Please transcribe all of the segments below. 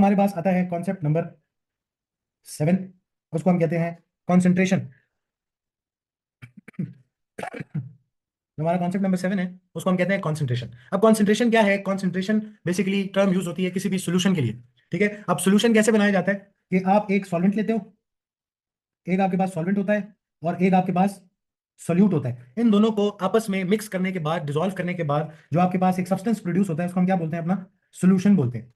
हमारे पास आता है कॉन्सेप्ट नंबर 7, उसको हम कहते हैं कॉन्सेंट्रेशन। हमारा कॉन्सेप्ट नंबर 7 है, उसको हम कहते हैं कॉन्सेंट्रेशन। अब कॉन्सेंट्रेशन क्या है? कॉन्सेंट्रेशन बेसिकली टर्म यूज होती है किसी भी सोल्यूशन के लिए। ठीक है, अब सोल्यूशन कैसे बनाया जाता है कि आप एक सॉल्वेंट लेते हो, एक आपके पास सॉल्वेंट होता है और एक आपके पास सोल्यूट होता है। इन दोनों को आपस में मिक्स करने के बाद, डिसॉल्व करने के बाद जो आपके पास एक सब्सटेंस प्रोड्यूस होता है, उसको हम क्या बोलते हैं? अपना सोल्यूशन बोलते हैं।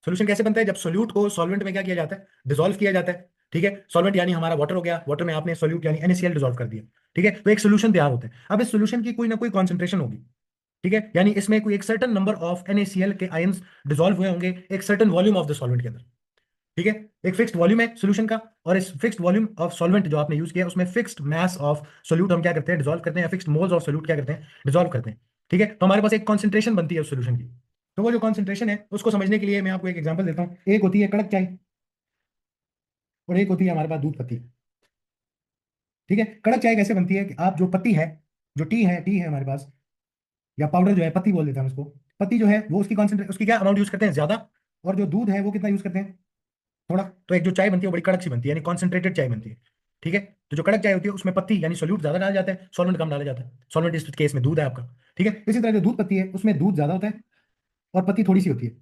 सोल्यूशन कैसे बनता है? जब सोल्यूट को सॉल्वेंट में क्या किया जाता है? डिसॉल्व किया जाता है। ठीक है, सॉल्वेंट यानी हमारा वाटर हो गया, वाटर में आपने सोल्यूट यानी NaCl डिसॉल्व कर दिया। ठीक है, तो एक सोल्यूशन तैयार होता है। अब इस सोल्यूशन की कोई ना कोई कॉन्सेंट्रेशन होगी। ठीक है, यानी इसमें कोई एक सर्टन नंबर ऑफ NaCl के आयंस डिसॉल्व हुए होंगे एक certain volume of the solvent के अंदर। ठीक है, एक फिक्स्ड वॉल्यूम है सॉल्यूशन का, और इस फिक्स्ड वॉल्यूम ऑफ सॉल्वेंट जो आपने यूज किया उसमें फिक्स्ड मास ऑफ सोल्यूट हम क्या करते हैं? डिसॉल्व करते हैं, या फिक्स्ड मोल्स ऑफ सोल्यूट क्या करते हैं? डिसॉल्व करते हैं। ठीक है, तो हमारे पास एक कॉन्सेंट्रेशन बनती है उस सोल्यूशन की। तो वो जो कॉन्सेंट्रेशन है उसको समझने के लिए मैं आपको एक एग्जांपल देता हूँ। एक होती है कड़क चाय और एक होती है हमारे पास दूध पत्ती। ठीक है, कड़क चाय कैसे बनती है कि आप जो पत्ती है, जो टी है हमारे पास, या पाउडर जो है, पत्ती बोल देते हैं हम उसको। पत्ती जो है वो उसकी कॉन्सेंट्रेट, उसकी क्या अमाउंट यूज करते हैं? ज्यादा। और जो दूध है वो कितना यूज करते हैं? थोड़ा। तो एक जो चाय बनती है वो बड़ी कड़क सी बनती है, यानी कॉन्सेंट्रेटेड चाय बनती है। ठीक है, तो जो कड़क चाय होती है उसमें पत्ती यानी सोल्यूट ज्यादा डाला जाता है, सॉल्वेंट कम डाला जाता है। सॉल्वेंट इस केस में दूध है आपका। ठीक है, इसी तरह जो दूध पत्ती है उसमें दूध ज्यादा होता है और पत्ती थोड़ी सी होती है।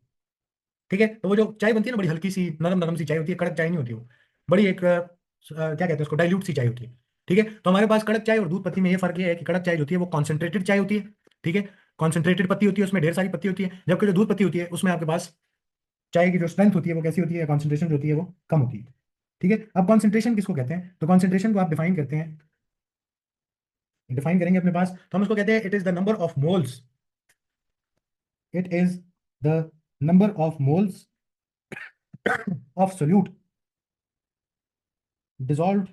ठीक है, तो वो जो चाय बनती है ना, बड़ी हल्की सी नरम नरम सी चाय होती है, कड़क चाय नहीं होती वो। बड़ी एक क्या कहते हैं उसको, डाइल्यूट सी चाय होती है। ठीक है, तो हमारे पास कड़क चाय और दूध पत्ती में ये फर्क ये है कि कड़क चाय जो होती है वो कॉन्सेंट्रेटेड चाय होती है। ठीक है, कॉन्सेंट्रेटेड पत्ती होती है, उसमें ढेर सारी पत्ती होती है। जबकि जो दूध पत्ती होती है उसमें आपके पास चाय की जो स्ट्रेंथ होती है वो कैसी होती है? कॉन्सेंट्रेशन जो होती है वो कम होती है। ठीक है, अब कॉन्सेंट्रेशन किसको कहते हैं? तो कॉन्सेंट्रेशन को आप डिफाइन करते हैं, डिफाइन करेंगे अपने पास, तो हम उसको कहते हैं it is the number of moles, it is the number of moles of solute dissolved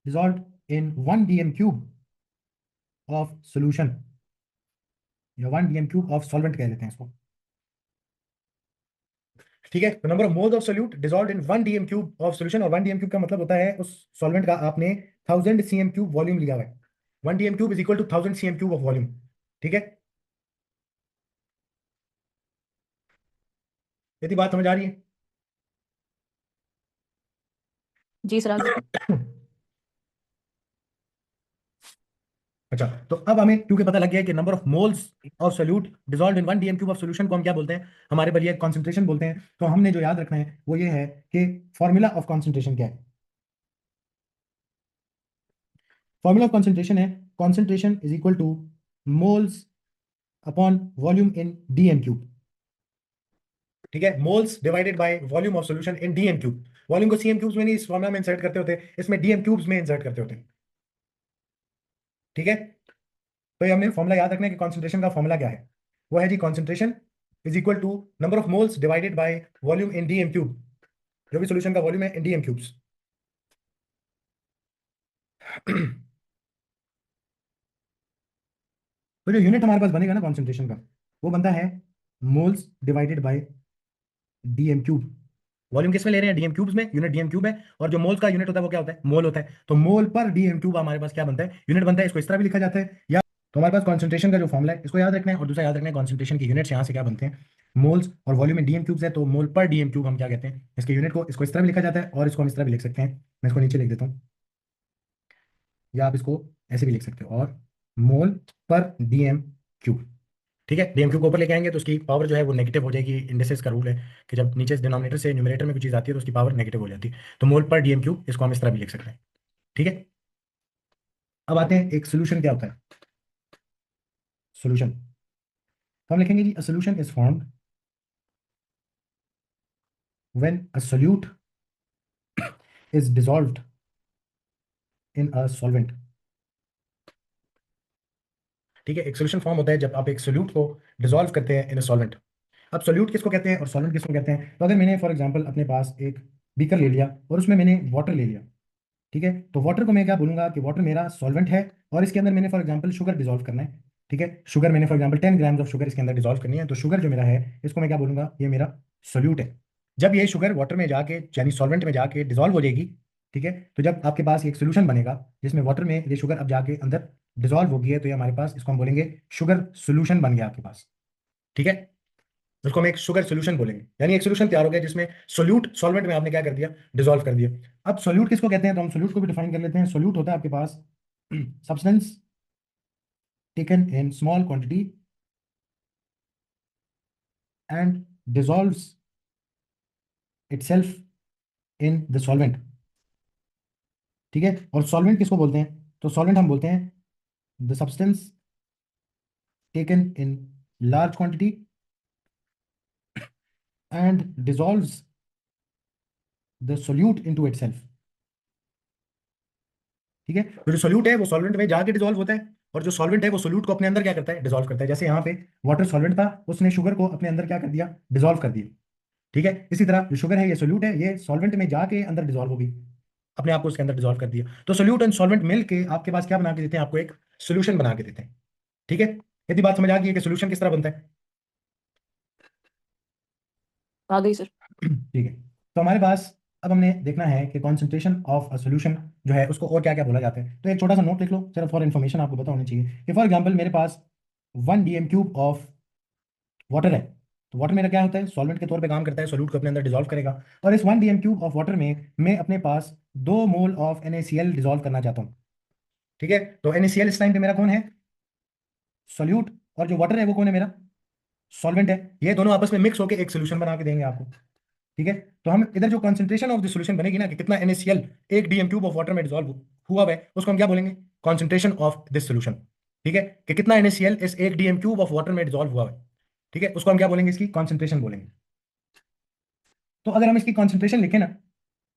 dissolved in 1 dm cube of solution, या 1 dm cube ऑफ सॉल्वेंट कह लेते हैं इसको। ठीक है, तो number of moles of solute dissolved in 1 dm cube of solution, और 1 dm cube का मतलब होता है उस सॉल्वेंट का आपने 1000 cm क्यूब वॉल्यूम लिया हुआ है। 1 dm cube is equal to 1000 cm cube of volume. ठीक है, यदि बात समझ आ रही जी सर आगे। है? अच्छा, तो अब हमें क्योंकि पता लग गया कि number of moles of solute dissolved in 1 dm cube of solution को हम क्या बोलते हैं? हमारे बलिए कॉन्सेंट्रेशन बोलते हैं। तो हमने जो याद रखना है वो ये है कि फॉर्मूला ऑफ कॉन्सेंट्रेशन क्या है? फॉर्मूला ऑफ कॉन्सेंट्रेशन है concentration is equal two moles upon volume in DM cube. ठीक है, moles divided by volume of solution in DM cube. Volume को सीएम क्यूब्स में नहीं इस फॉर्मूला में इंसर्ट करते होते, इसमें डीएम क्यूब्स में इंसर्ट करते होते। ठीक है, तो ये हमने फॉर्मूला याद रखना है कि कॉन्सेंट्रेशन का फॉर्मूला क्या है। वो है जी concentration is equal to number of moles divided by volume in DM cube, जो भी सॉल्यूशन का वॉल्यूम है इन डीएम क्यूब्स। तो जो यूनिट हमारे पास बनेगा ना कॉन्सेंट्रेशन का, वो बनता है moles divided bye DM cube. Volume किस में ले रहे हैं? डीएम क्यूब्स में, यूनिट डीएम क्यूब है। और जो मोल्स का यूनिट होता है वो क्या होता है? मोल होता है। तो मोल पर डीएम क्यूब हमारे पास क्या बनता है? यूनिट बनता है। इसको इस तरह भी लिखा जाता है, या तो हमारे पास कॉन्सेंट्रेशन का जो फॉर्मूला है इसको याद रखना है, और दूसरा याद रखना है कॉन्सेंट्रेशन की यूनिट्स यहाँ से क्या बनते हैं? मोल्स, और वॉल्यूम में डीएम क्यूब्स है तो मोल पर डीएम क्यूब हम क्या कहते हैं? इसके यूनिट को। इसको इस तरह भी लिखा जाता है और इसको हम इस तरह भी लिख सकते हैं। मैं इसको नीचे लिख देता हूँ, या आप इसको ऐसे भी लिख सकते हो, और मोल पर डीएम क्यूब। ठीक है, डीएम क्यूब को ऊपर लेके आएंगे तो उसकी पावर जो है वो नेगेटिव हो जाएगी। इंडिसेस का रूल है कि जब नीचे डिनोमिनेटर से न्यूमरेटर में कोई चीज़ आती है तो उसकी पावर नेगेटिव हो जाती है। तो मोल पर डीएम क्यूब, इसको हम इस तरह भी लिख सकते हैं। ठीक है, अब आते हैं एक सोल्यूशन क्या होता है। सोल्यूशन तो हम लिखेंगे जी, a solution is formed when a solute is dissolved in a solvent. ठीक है, एक सोल्यूशन फॉर्म होता है जब आप एक सोल्यूट को डिसॉल्व करते हैं इन अ सॉल्वेंट। अब सोल्यूट किसको कहते हैं और सॉल्वेंट किसको कहते हैं? तो अगर मैंने फॉर एग्जांपल अपने पास एक बीकर ले लिया और उसमें मैंने वाटर ले लिया, ठीक है, तो वाटर को मैं क्या बोलूंगा कि वाटर मेरा सॉल्वेंट है, और इसके अंदर मैंने फॉर एग्जांपल शुगर डिसॉल्व करना है। ठीक है, शुगर मैंने for example 10 grams of sugar इसके अंदर डिसॉल्व करनी है, तो शुगर जो मेरा है इसको मैं क्या बोलूंगा? ये मेरा सोल्यूट है। जब ये शुगर वाटर में जाके यानी सॉल्वेंट में जाके डिसॉल्व हो जाएगी, ठीक है, तो जब आपके पास एक सोल्यूशन बनेगा जिसमें वाटर में ये शुगर अब जाके अंदर डिसॉल्व हो गई है, तो ये हमारे पास, इसको हम बोलेंगे शुगर सोल्यूशन बन गया आपके पास। ठीक है, उसको हम एक शुगर सोल्यूशन बोलेंगे। यानी एक सोल्यूशन तैयार हो गया जिसमें सोल्यूट सॉल्वेंट में आपने क्या कर दिया, डिसॉल्व कर दिया। अब सोल्यूट किसको कहते हैं, तो हम सोल्यूट को भी डिफाइन कर लेते हैं। सोल्यूट होता है आपके पास substance taken in small quantity and dissolves itself in the solvent। ठीक है, और सॉल्वेंट किसको बोलते हैं, तो सॉल्वेंट हम बोलते हैं the substance taken in large quantity and dissolves the solute into itself. ठीक है, तो जो सोल्यूट है वो सॉल्वेंट में जाके डिसॉल्व होता है, और जो सॉल्वेंट है वो सोल्यूट को अपने अंदर क्या करता है, डिसॉल्व करता है। जैसे यहाँ पे वाटर सॉल्वेंट था, उसने शुगर को अपने अंदर क्या कर दिया, डिसॉल्व कर दिया। ठीक है, इसी तरह जो शुगर है ये सोल्यूट है, ये सॉल्वेंट में जाके अंदर डिसॉल्व होगी, अपने आप को उसके अंदर डिसॉल्व कर दिया। तो सोल्यूट एंड सॉल्वेंट मिल के आपके पास क्या बना के देते हैं, आपको एक सोल्यूशन बना के देते हैं। ठीक है, यदि बात समझ आ गई है कि सोल्यूशन किस तरह बनता है। आ गई सर। ठीक है, तो हमारे पास अब हमने देखना है कि कॉन्सेंट्रेशन ऑफ अ सोल्यूशन जो है उसको और क्या क्या बोला जाता है। तो एक छोटा सा नोट लिख लो, सिर्फ फॉर इन्फॉर्मेशन आपको पता होनी चाहिए कि फॉर एग्जांपल मेरे पास 1 dm³ ऑफ वाटर है। तो वाटर मेरा क्या होता है, सॉल्वेंट के तौर पे काम करता है, सोल्यूट को अपने अंदर डिसॉल्व करेगा। और इस 1 dm³ ऑफ वाटर में मैं अपने पास 2 मोल ऑफ NaCl डिसॉल्व करना चाहता हूँ। ठीक है, तो NaCl इस टाइम पे मेरा कौन है, सोल्यूट, और जो वाटर है वो कौन है, मेरा सॉल्वेंट है। ये दोनों आपस में मिक्स होकर एक सोल्यूशन बना के देंगे आपको। ठीक है, तो हम इधर जो कॉन्सेंट्रेशन ऑफ द सॉल्यूशन बनेगी ना, कि कितना NaCl 1 dm³ ऑफ वाटर में डिसॉल्व हुआ है, उसको हम क्या बोलेंगे, कॉन्सेंट्रेशन ऑफ दिस सॉल्यूशन। ठीक है, कि कितना NaCl इस 1 dm³ ऑफ वाटर में डिसॉल्व हुआ है। ठीक है, उसको हम क्या बोलेंगे, इसकी कॉन्सेंट्रेशन बोलेंगे। तो अगर हम इसकी कॉन्सेंट्रेशन लिखें ना,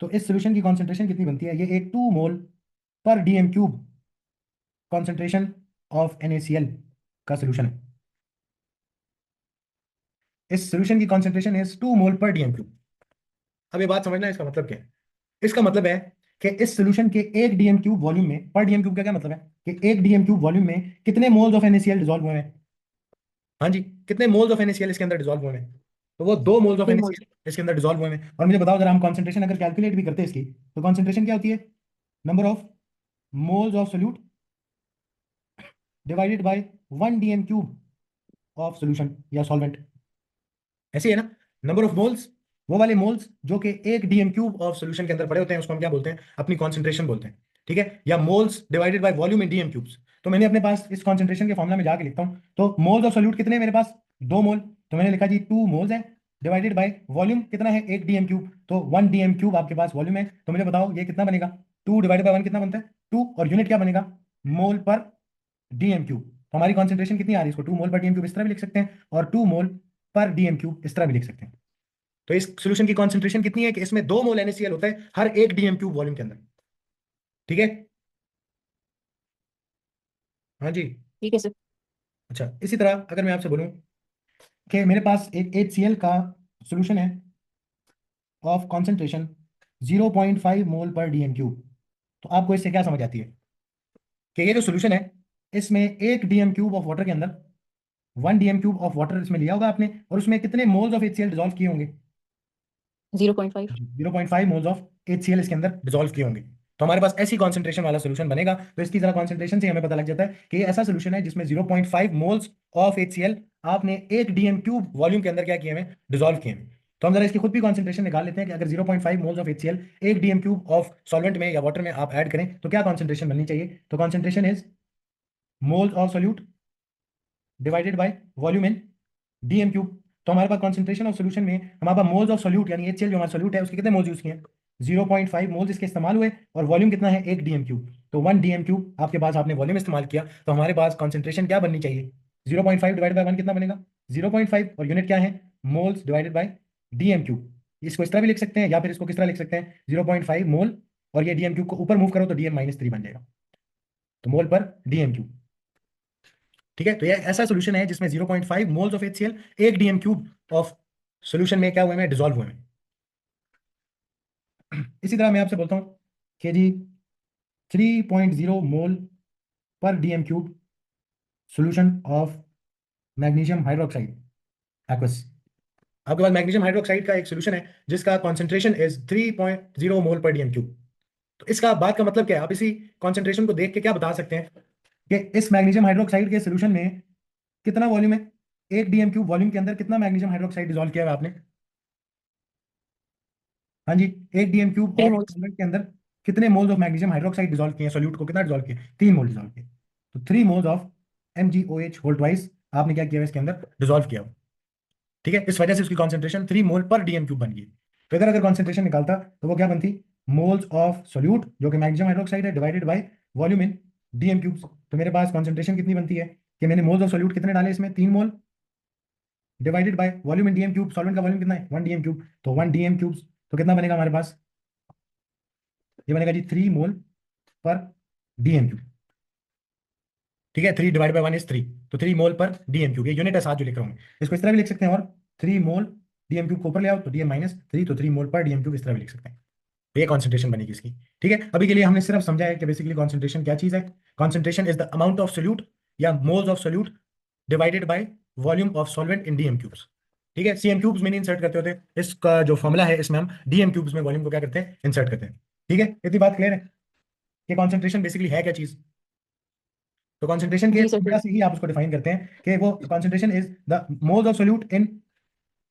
तो इस सॉल्यूशन की कॉन्सेंट्रेशन कितनी बनती है, ये एक 2 मोल per dm³ concentration of NaCl का सॉल्यूशन है। इस सॉल्यूशन की concentration is 2 mole per dm³। अब ये बात समझना, इसका मतलब क्या है, इसका मतलब है कि इस सॉल्यूशन के 1 dm³ वॉल्यूम में, पर dm³ का क्या मतलब है, कि 1 dm³ वॉल्यूम में कितने मोल्स ऑफ NaCl डिसॉल्व हुए हैं। हाँ जी, कितने मोल्स ऑफ NaCl इसके अंदर डिसॉल्व हुए हैं, तो वो 2 मोल्स ऑफ 3 मोल। NaCl इसके अंदर डिसॉल्व हुए हैं। और मुझे बताओ, अगर हम कॉन्सेंट्रेशन अगर कैलकुलेट भी करते हैं इसकी, तो कॉन्सेंट्रेशन क्या होती है, number of moles of solute divided bye 1 dm³ of solution या सॉल्वेंट। ऐसे ही है ना, नंबर ऑफ मोल्स, वो वाले मोल्स जो कि 1 dm³ ऑफ सोल्यूशन के अंदर पड़े होते हैं, उसको हम क्या बोलते हैं, अपनी कॉन्सेंट्रेशन बोलते हैं। ठीक है, या moles divided by volume in dm³। तो मैंने अपने पास इस कॉन्सेंट्रेशन के फॉर्मुला में जाके लिखता हूँ, तो मोल्स ऑफ सोल्यूट कितने हैं मेरे पास, 2 मोल। तो मैंने लिखा जी 2 मोल्स है, डिवाइडेड बाय वॉल्यूम कितना है, 1 dm³। तो 1 dm³ आपके पास वॉल्यूम है, तो मुझे बताओ ये कितना बनेगा, 2 डिवाइडेड बाय 1 कितना बनता है, 2, और यूनिट क्या बनेगा, मोल पर dm³। तो हमारी कॉन्सेंट्रेशन कितनी आ रही है, इसको 2 मोल पर dm³ इस तरह भी लिख सकते हैं, और 2 मोल पर dm³ इस तरह भी लिख सकते हैं। तो इस सॉल्यूशन की कॉन्सेंट्रेशन कितनी है, कि इसमें 2 मोल NaCl होता है हर 1 dm³ वॉल्यूम के अंदर। ठीक है, हाँ जी। ठीक है सर। अच्छा, इसी तरह अगर मैं आपसे बोलूं कि मेरे पास एक HCl का सॉल्यूशन है of concentration 0.5 mole per dm³। तो आपको इससे क्या समझ आती है, कि ये जो सॉल्यूशन है, इसमें 1 dm³ ऑफ वाटर के अंदर 1 dm³ ऑफ वाटर इसमें लिया होगा आपने, और उसमें कितने मोल्स ऑफ HCl डिसॉल्व किए होंगे, 0.5। 0.5 मोल्स ऑफ HCl इसके अंदर डिसॉल्व किए होंगे। तो हमारे पास ऐसी कॉन्सेंट्रेशन वाला सोल्यूशन बनेगा। तो इसकी जरा कॉन्सेंट्रेशन से हमें पता लग जाता है कि ये ऐसा सोल्यूशन है जिसमें 0.5 मोल्स ऑफ HCl आपने 1 dm³ वॉल्यूम के अंदर क्या किए हैं, डिसॉल्व किए हैं। तो हम जरा इसकी खुद भी कॉन्सेंट्रेशन निकाल लेते हैं कि अगर 0.5 moles of HCl 1 dm³ of solvent में या वाटर में आप ऐड करें तो क्या कॉन्सेंट्रेशन बननी चाहिए। तो concentration is moles of solute divided by volume in dm³। तो हमारे पास कॉन्सेंट्रेशन ऑफ सॉल्यूशन में हमारे पास मोल्स ऑफ सोल्यूट यानी HCl जो हमारा सोल्यूट है उसके कितने मोल्स यूज किए हैं, 0.5 मोल्स इसके इस्तेमाल हुए, और वॉल्यूम कितना है, 1 dm³। तो 1 dm³ आपके पास आपने वॉल्यूम इस्तेमाल किया, तो हमारे पास कॉन्सेंट्रेशन क्या बननी चाहिए, 0.5 डिवाइड बाय 1 कितना बनेगा, 0.5, और यूनिट क्या है, मोल्स डिवाइडेड बाय dm³। इसको इस तरह भी लिख सकते हैं, या फिर इसको किस तरह लिख सकते हैं, 0.5 मोल, और ये dm³ को ऊपर मूव करो तो dm-3 बन जाएगा, तो मोल पर dm³। ठीक है, तो ये ऐसा सोल्यूशन है जिसमें 0.5 moles of HCl 1 dm³ of solution में क्या हुए हैं, डिसॉल्व हुए हैं। इसी तरह मैं आपसे बोलता हूँ कि जी 3.0 मोल per dm³ solution of magnesium hydroxide aqueous. आपके पास मैग्नीशियम हाइड्रोक्साइड का एक सोल्यूशन है जिसका concentration is 3.0 mole per dm³। तो इसका बात का मतलब क्या है, आप इसी कॉन्सेंट्रेशन को देख के क्या बता सकते हैं कि इस मैग्नीशियम हाइड्रोक्साइड के सोल्यूशन में कितना वॉल्यूम है, 1 डीएम क्यूब वॉल्यूम के अंदर कितना मैग्नीशियम हाइड्रोक्साइड डिसॉल्व किया है आपने? हाँ जी, 1 DM cube 3 of moles. Solvent के अंदर कितने moles of magnesium hydroxide dissolve किए हैं? सॉल्यूट को कितना डिसॉल्व किया? 3 मोल डिसॉल्व किए। तो 3 moles of MgOH whole twice आपने क्या किया है इसके अंदर? डिसॉल्व किया। ठीक है, इस वजह से उसकी कॉन्सेंट्रेशन 3 मोल पर डीएम क्यूब बन गई। तो अगर अगर कॉन्सेंट्रेशन निकालता तो वो क्या बनती? मोल्स ऑफ सोल्यूट जो कि मैग्नीशियम हाइड्रोक्साइड है divided by volume in DM cubes. तो मेरे पास कॉन्सेंट्रेशन कितनी बनती है कि मैंने मोल्स ऑफ सोल्यूट कितने डाले इसमें? 3 मोल divided by volume in DM cube. Solvent का वॉल्यूम कितना है? 1 डीएम क्यूब। तो 1 डीएम क्यूब्स तो कितना बनेगा हमारे पास? ये बनेगा जी 3 मोल पर डीएम क्यूब। ठीक है, 3 डिवाइड बाय 1 इज 3। तो 3 मोल पर डीएम क्यूब, ये यूनिट है साथ जो लिख रहा हूँ। इसको इस तरह भी लिख सकते हैं, और 3 मोल डीएम क्यूब को ऊपर ले आओ तो डीएम माइनस 3, तो 3 मोल पर डीएम क्यूब इस तरह भी लिख सकते हैं। तो ये कॉन्सेंट्रेशन बनेगी इसकी। ठीक है, अभी के लिए हमने सिर्फ समझा है कि बेसिकली कॉन्सेंट्रेशन क्या चीज है। Concentration is the amount of solute या moles of solute divided by volume of solvent in DM cubes. ठीक है, सीएम क्यूब्स में नहीं इंसर्ट करते होते, इसका जो फॉर्मूला है इसमें हम डीएम क्यूब्स में वॉल्यूम को क्या करते हैं? इंसर्ट करते हैं। ठीक है, इतनी बात क्लियर है कि कॉन्सेंट्रेशन बेसिकली है क्या चीज। तो कॉन्सेंट्रेशन के जी सर, फॉर्मूला से ही आप उसको डिफाइन करते हैं कि वो concentration is the moles of solute इन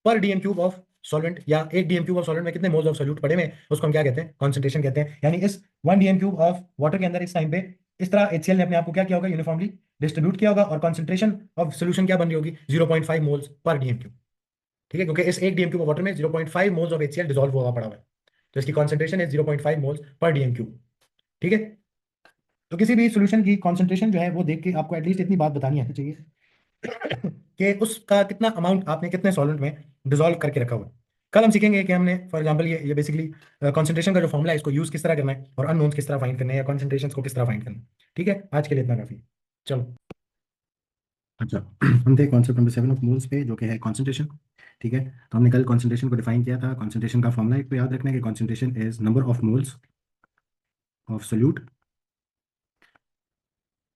पर डीएम क्यूब ऑफ सॉल्वेंट, या 1 डीएम क्यूब ऑफ सॉल्वेंट में कितने मोल्स ऑफ सोल्यूट पड़े हुए हैं, उसको हम क्या कहते हैं? कॉन्सेंट्रेशन कहते हैं। यानी इस 1 डीएम क्यूब ऑफ वाटर के अंदर इस टाइम पे इस तरह HCl ने अपने आप को क्या किया होगा? यूनिफॉर्मली डिस्ट्रीब्यूट किया होगा, और कॉन्सेंट्रेशन ऑफ सोल्यूशन क्या बन रही होगी? 0.5 मोल्स पर डीएम क्यूब। ठीक है, क्योंकि इस 1 डीएम क्यूब ऑफ वाटर में 0.5 मोल्स ऑफ HCl डिसॉल्व हुआ पड़ा हुआ है, तो इसकी कॉन्सेंट्रेशन है 0.5 मोल्स पर डीएम क्यूब। ठीक है, तो किसी भी सोल्यूशन की कॉन्सेंट्रेशन जो है वो देख के आपको एटलीस्ट इतनी बात बतानी आनी चाहिए कि उसका कितना अमाउंट आपने कितने सॉल्वेंट में डिसॉल्व करके रखा हुआ है। कल हम सीखेंगे कि हमने फॉर एग्जांपल ये बेसिकली कॉन्सेंट्रेशन का जो फॉर्मूला है इसको यूज किस तरह करना है, और अननोन्स किस तरह फाइंड करने हैं, या कॉन्सेंट्रेशन को किस तरह फाइंड करना है। ठीक है, आज के लिए इतना काफी है। चलो, अच्छा हम थे कॉन्सेप्ट नंबर 7 ऑफ मोल्स पे, जो कि है कॉन्सेंट्रेशन। ठीक है, तो हमने कल कॉन्सेंट्रेशन को डिफाइन किया था। कॉन्सेंट्रेशन का फॉर्मूला एक तो याद रखना है कि concentration is number of moles of solute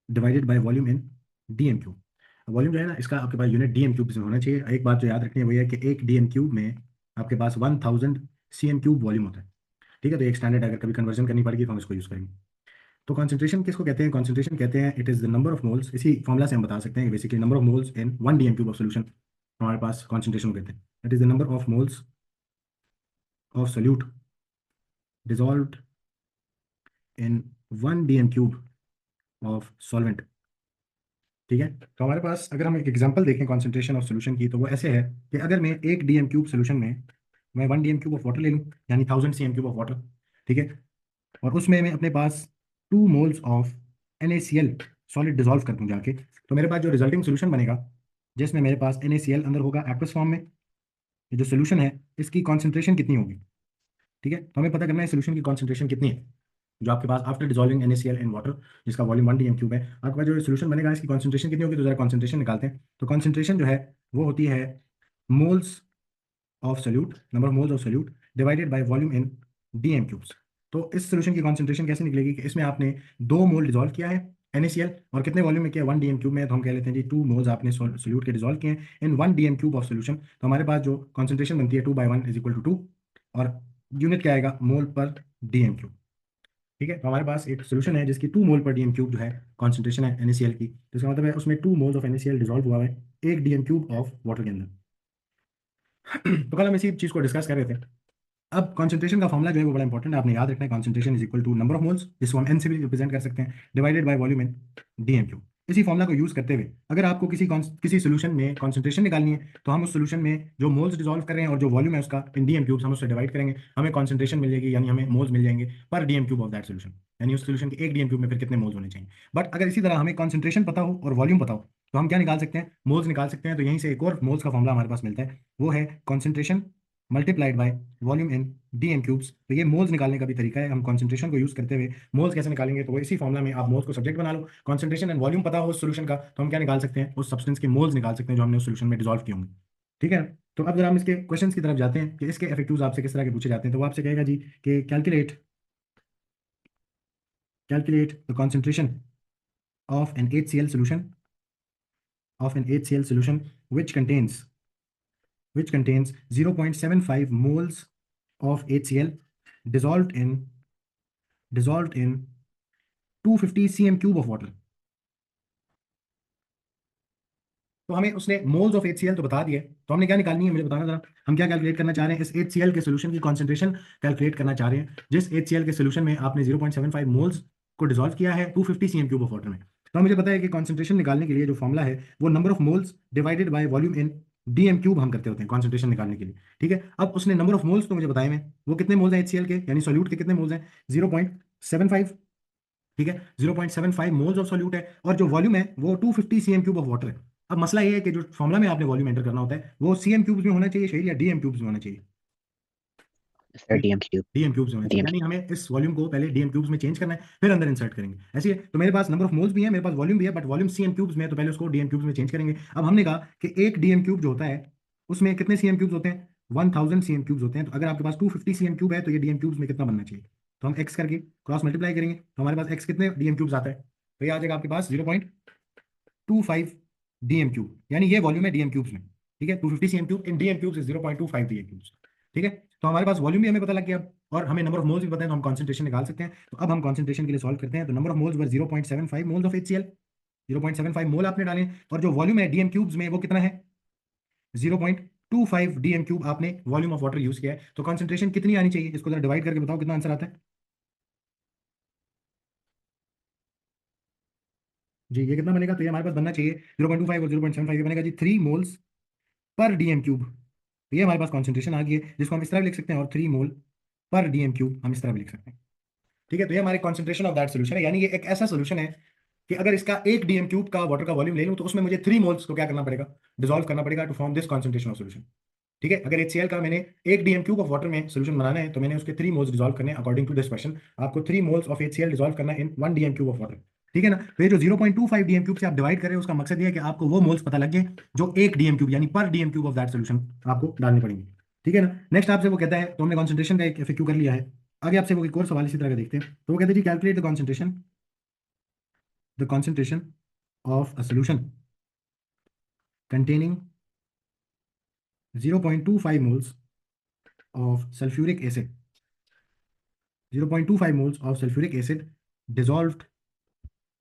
divided by volume in DM cube. Volume जो है ना इसका आपके पास यूनिट डीएम क्यूब में होना चाहिए। एक बात जो याद रखनी है वो ये है कि एक डीएम क्यूब में आपके पास 1000 सीएम क्यूब वॉल्यूम होता है। ठीक है, तो एक स्टैंडर्ड अगर कभी कन्वर्जन करनी पड़ेगी तो हम इसको यूज करेंगे। तो कॉन्सेंट्रेशन किसको कहते हैं? कॉन्सेंट्रेशन कहते हैं it is the number of moles. इसी फॉर्मुला से हम बता सकते हैं कि basically number of moles in 1 DM cube of solution हमारे पास कॉन्सेंट्रेशन कहते हैं। It is the number of moles of solute dissolved in 1 DM cube of solvent. ठीक है, तो हमारे पास अगर हम एक एग्जांपल देखें कॉन्सेंट्रेशन ऑफ सोल्यूशन की, तो वो ऐसे है कि अगर मैं 1 डीएम क्यूब सोल्यूशन में मैं 1 डीएम क्यूब ऑफ वाटर ले लूँ, यानी 1000 सीएम क्यूब ऑफ वाटर। ठीक है, और उसमें मैं अपने पास 2 moles of NaCl solid dissolve कर दूं जाके, तो मेरे पास जो रिजल्टिंग सोल्यूशन बनेगा जिसमें मेरे पास NaCl अंदर होगा एक्वस फॉर्म में, ये जो सोल्यूशन है इसकी कॉन्सेंट्रेशन कितनी होगी? ठीक है, तो हमें पता करना है सोल्यूशन की कॉन्सेंट्रेशन कितनी है जो आपके पास after dissolving NaCl in water, जिसका वॉल्यूम 1 डीएम क्यूब है। आपके पास जो सोल्यूशन बनेगा इसकी कॉन्सेंट्रेशन कितनी होगी? तो जरा कॉन्सेंट्रेशन निकालते हैं। तो कॉन्सेंट्रेशन जो है वो होती है moles of solute, number of moles of solute divided by volume in DM cubes. तो इस सोल्यूशन की कॉन्सेंट्रेशन कैसे निकलेगी कि इसमें आपने 2 मोल डिसॉल्व किया है NaCl, और कितने वॉल्यूम में किया? 1 डीएम क्यूब में, तो हम कह लेते हैं जी 2 मोल्स आपने सोल्यूट के डिसॉल्व किए हैं इन 1 डीएम क्यूब ऑफ सोल्यूशन। तो हमारे पास जो कॉन्सेंट्रेशन बनती है 2/1 इज इक्वल टू 2, और यूनिट क्या आएगा? मोल पर डीएम क्यूब। ठीक है, तो हमारे पास एक सोल्यूशन है जिसकी 2 मोल पर डीएम क्यूब जो है कॉन्सेंट्रेशन है NaCl की, तो इसका मतलब है उसमें 2 मोल्स ऑफ NaCl डिसॉल्व हुआ है 1 डीएम क्यूब ऑफ वाटर के अंदर। तो कल हम इसी चीज को डिस्कस कर रहे थे। अब कॉन्सेंट्रेशन का फॉर्मूला जो है वो बड़ा इंपॉर्टेंट है, आपने याद रखना है। Concentration is equal to number of moles, जिसको हम एन से भी रिप्रेजेंट कर सकते हैं, divided by volume in DM cube. इसी फॉर्मूला को यूज करते हुए अगर आपको किसी सोल्यूशन में कॉन्सेंट्रेशन निकालनी है, तो हम उस सोल्यूशन में जो मोल्स डिसॉल्व कर रहे हैं और जो वॉल्यूम है उसका इन डीएम क्यूब्स हम उससे डिवाइड करेंगे, हमें कॉन्सेंट्रेशन मिल जाएगी, यानी हमें मोल्स मिल जाएंगे पर DM cube of that solution. यानी उस सोल्यूशन के 1 डीएम क्यूब में फिर कितने मोल्स होने चाहिए। बट अगर इसी तरह हमें कॉन्सेंट्रेशन पता हो और वॉल्यूम पता हो, तो हम क्या निकाल सकते हैं? मोल्स निकाल सकते हैं। तो यहीं से एक और मोल्स का फॉर्मूला हमारे पास मिलता है, वो है concentration multiplied by volume in DM cubes. तो ये मोल्स निकालने का भी तरीका है। हम कॉन्सेंट्रेशन को यूज करते हुए मोल्स कैसे निकालेंगे, तो वो इसी फॉर्मुला में आप मोल्स को सब्जेक्ट बना लो, कॉन्सेंट्रेशन एंड वॉल्यूम पता हो उस सोल्यूशन का, तो हम क्या निकाल सकते हैं? उस सब्सटेंस के मोल्स निकाल सकते हैं जो हमने उस सोल्यूशन में डिसॉल्व किए होंगे। ठीक है, तो अब जरा हम इसके क्वेश्चंस की तरफ जाते हैं कि इसके इफेक्टिव्स आपसे किस तरह के पूछे जाते हैं। तो वो आपसे कहेगा जी कि calculate the concentration of n HCl solution which contains 0.75 moles of HCl dissolved in 250 cm cube of water. तो हमें उसने मोल्स ऑफ HCl तो बता दिए, तो हमने क्या निकालनी है मुझे बताना जरा। हम क्या कैलकुलेट करना चाह रहे हैं, इस HCl के सोल्यूशन की कॉन्सेंट्रेशन कैलकुलेट करना चाह रहे हैं, जिस HCl के सोल्यूशन में आपने 0.75 मोल्स को डिसॉल्व किया है 250 cm³ ऑफ वाटर में। तो मुझे पता है कि कॉन्सेंट्रेशन निकालने के लिए जो फॉर्मुला है वो number of moles divided by volume in DM³ हम करते होते हैं कॉन्सेंट्रेशन निकालने के लिए। ठीक है, अब उसने नंबर ऑफ मोल्स तो मुझे बताए हैं, वो कितने मोल्स हैं HCl के, यानी सोल्यूट के कितने मोल्स हैं, 0.75। ठीक है, 0.75 मोल्स ऑफ सोल्यूट है, और जो वॉल्यूम है वो 250 cm³ ऑफ वाटर है। अब मसला ये है कि जो फॉर्मुला में आपने वॉल्यूम एंटर करना होता है वो cm³ में होना चाहिए सही, या DM³ में होना चाहिए, सर डीएम क्यूब। DM³ में होना चाहिए, डीएम यानी हमें इस वॉल्यूम को पहले DM³ में चेंज करना है, फिर अंदर इंसर्ट करेंगे। ऐसे है, तो मेरे पास नंबर ऑफ मोल्स भी है, मेरे पास वॉल्यूम भी है, बट वॉल्यूम cm³ में है, तो पहले उसको DM³ में चेंज करेंगे। अब हमने कहा कि एक DM³ जो होता है उसमें कितने cm³ होते हैं, 1000 cm³ होते हैं। तो अगर आपके पास 250 cm³ है तो ये DM³ में कितना बनना चाहिए, तो हम x करके क्रॉस मल्टीप्लाई करेंगे, तो हमारे पास x कितने DM³ आता है, तो ये आ जाएगा आपके पास 0.25 DM³, यानी ये वॉल्यूम है DM³ में। ठीक है, 250 cm³ in DM³ is 0.25 DM³। ठीक है, तो हमारे पास वॉल्यूम भी हमें पता लग गया, और हमें नंबर ऑफ मोल्स भी पता है, तो हम कॉन्सेंट्रेशन निकाल सकते हैं। तो अब हम कॉन्सेंट्रेशन के लिए सॉल्व करते हैं, तो number of moles were 0.75 moles of HCl, 0.75 मोल आपने डाले, और जो वॉल्यूम है DM³ में वो कितना है, 0.25 DM³ आपने वॉल्यूम ऑफ वाटर यूज किया है। तो कॉन्सेंट्रेशन कितनी आनी चाहिए, इसको जरा डिवाइड करके बताओ कितना आंसर आता है। जी ये कितना बनेगा, तो ये हमारे पास बनना चाहिए 0.25 और 0.75, ये बनेगा जी 3 मोल्स पर DM³। तो ये हमारे पास कॉन्सेंट्रेशन आ गई है, जिसको हम इस तरह भी लिख सकते हैं, और 3 मोल पर DM³ हम इस तरह भी लिख सकते हैं। ठीक है, तो ये हमारे कॉन्सेंट्रेशन ऑफ दैट सोल्यूशन है, यानी ये एक ऐसा सोल्यूशन है कि अगर इसका एक DM³ का वाटर का वॉल्यूम ले लूं तो उसमें मुझे 3 मोल्स को क्या करना पड़ेगा, डिसॉल्व करना पड़ेगा to form this concentration of solution. ठीक है, अगर HCl का मैंने एक DM³ ऑफ वाटर में सोल्यूशन बनाना है तो मैंने उसके 3 मोल्स डिसॉल्व करने अकॉर्डिंग टू दिस क्वेश्चन, आपको 3 मोल्स ऑफ HCl डिसॉल्व करना इन 1 DM³ ऑफ वाटर। ठीक है ना, तो ये जो 0.25 DM³ से आप डिवाइड कर रहे हो उसका मकसद ये है कि आपको वो मोल्स पता लग गए जो एक DM³ यानी पर DM³ ऑफ दैट सोल्यूशन आपको डालने पड़ेंगे। ठीक है ना, नेक्स्ट आपसे वो कहता है, तो हमने कॉन्सेंट्रेशन का एक FAQ कर लिया है, आगे आपसे वो एक और सवाल इसी तरह का देखते हैं। तो वो कहते हैं जी calculate the concentration of a solution containing 0.25 moles of sulfuric acid, 0.25 moles of sulfuric acid dissolved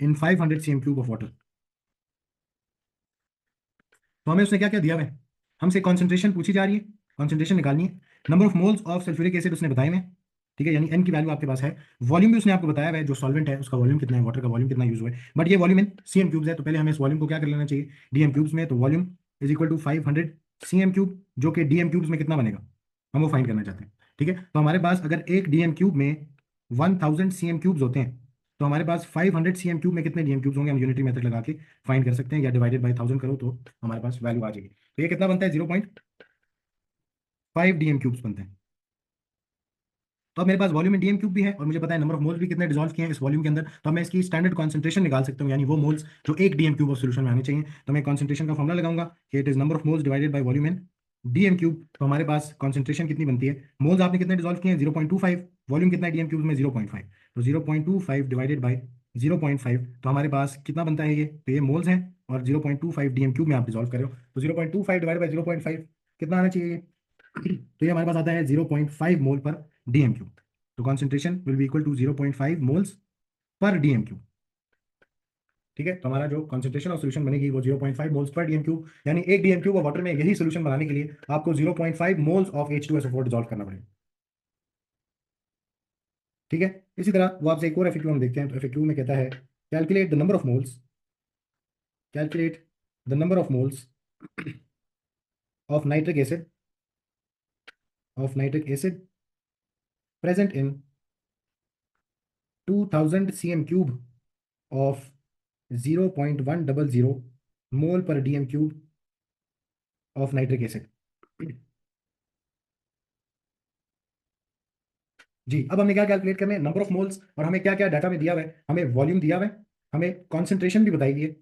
in 500 cm³ of water। तो हमें उसने क्या क्या दिया है, हमसे कॉन्सेंट्रेशन पूछी जा रही है, कॉन्सेंट्रेशन निकालनी है, number of moles of sulphuric acid उसने बताए हैं। ठीक है, यानी एन की वैल्यू आपके पास है, वॉल्यूम भी उसने आपको बताया है, जो सॉल्वेंट है उसका वॉल्यूम कितना है, वाटर का वॉल्यूम कितना यूज हुआ है, बट ये वॉल्यूम इन cm³ है, तो पहले हमें इस वॉल्यूम को क्या कर लेना चाहिए DM³ में, तो volume is equal to 500 cm³, जो कि DM³ में कितना बनेगा हम वो फाइंड करना चाहते हैं। ठीक है, तो हमारे पास अगर एक DM³ में 1000 cm³ होते हैं, तो हमारे पास 500 cm³ में कितने DM³ होंगे, हम यूनिटरी मेथड लगा के फाइंड कर सकते हैं, या डिवाइडेड बाई 1000 करो तो हमारे पास वैल्यू आ जाएगी। तो ये कितना बनता है, 0.5 DM³ बनते हैं। तो अब मेरे पास वॉल्यूम इन DM³ भी है, और मुझे पता है नंबर ऑफ मोल्स भी कितने डिसॉल्व किए हैं इस वॉल्यूम के अंदर, तो मैं इसकी स्टैंडर्ड कॉन्सेंट्रेशन निकाल सकता हूँ, यानी वो मोल्स जो एक DM³ ऑफ सोल्यूशन में आने चाहिए। तो मैं कॉन्सेंट्रेशन का फॉर्मुला लगाऊंगा कि it is number of moles divided by volume in DM³। तो हमारे पास कॉन्सेंट्रेशन कितनी बनती है, मोल्स आपने कितने डिसॉल्व किए हैं 0.25, वॉल्यूम कितना है DM³ में 0.5, तो 0.25 डिवाइडेड बाई 0.5, तो हमारे पास कितना बनता है ये, तो ये मोल्स हैं, और 0.25 DM³ में आप डिसॉल्व कर रहे हो, तो 0.25 डिवाइड बाई 0.5 कितना आना चाहिए, तो ये हमारे पास आता है 0.5 मोल पर DM³। तो concentration will be equal to 0.5 moles per DM³। ठीक है, तो हमारा जो कॉन्सेंट्रेशन ऑफ सोल्यूशन बनेगी वो 0.5 मोल्स पर DM³ यानी एक DM³ ऑफ वाटर में यही सोल्यूशन बनाने के लिए आपको 0.5 मोल्स ऑफ H2SO4 डिसॉल्व करना पड़ेगा। ठीक है, इसी तरह वो आपसे एक और FAQ हम देखते हैं, तो FAQ में कहता है calculate the number of moles, calculate the number of moles of nitric acid, of nitric acid present in 2000 cm³ of 0.100 mole per DM³ of nitric acid. जी अब हमने क्या कैलकुलेट करना है, नंबर ऑफ मोल्स, और हमें क्या क्या डाटा में दिया हुआ है, हमें वॉल्यूम दिया हुआ है, हमें कॉन्सेंट्रेशन भी बताई गई है,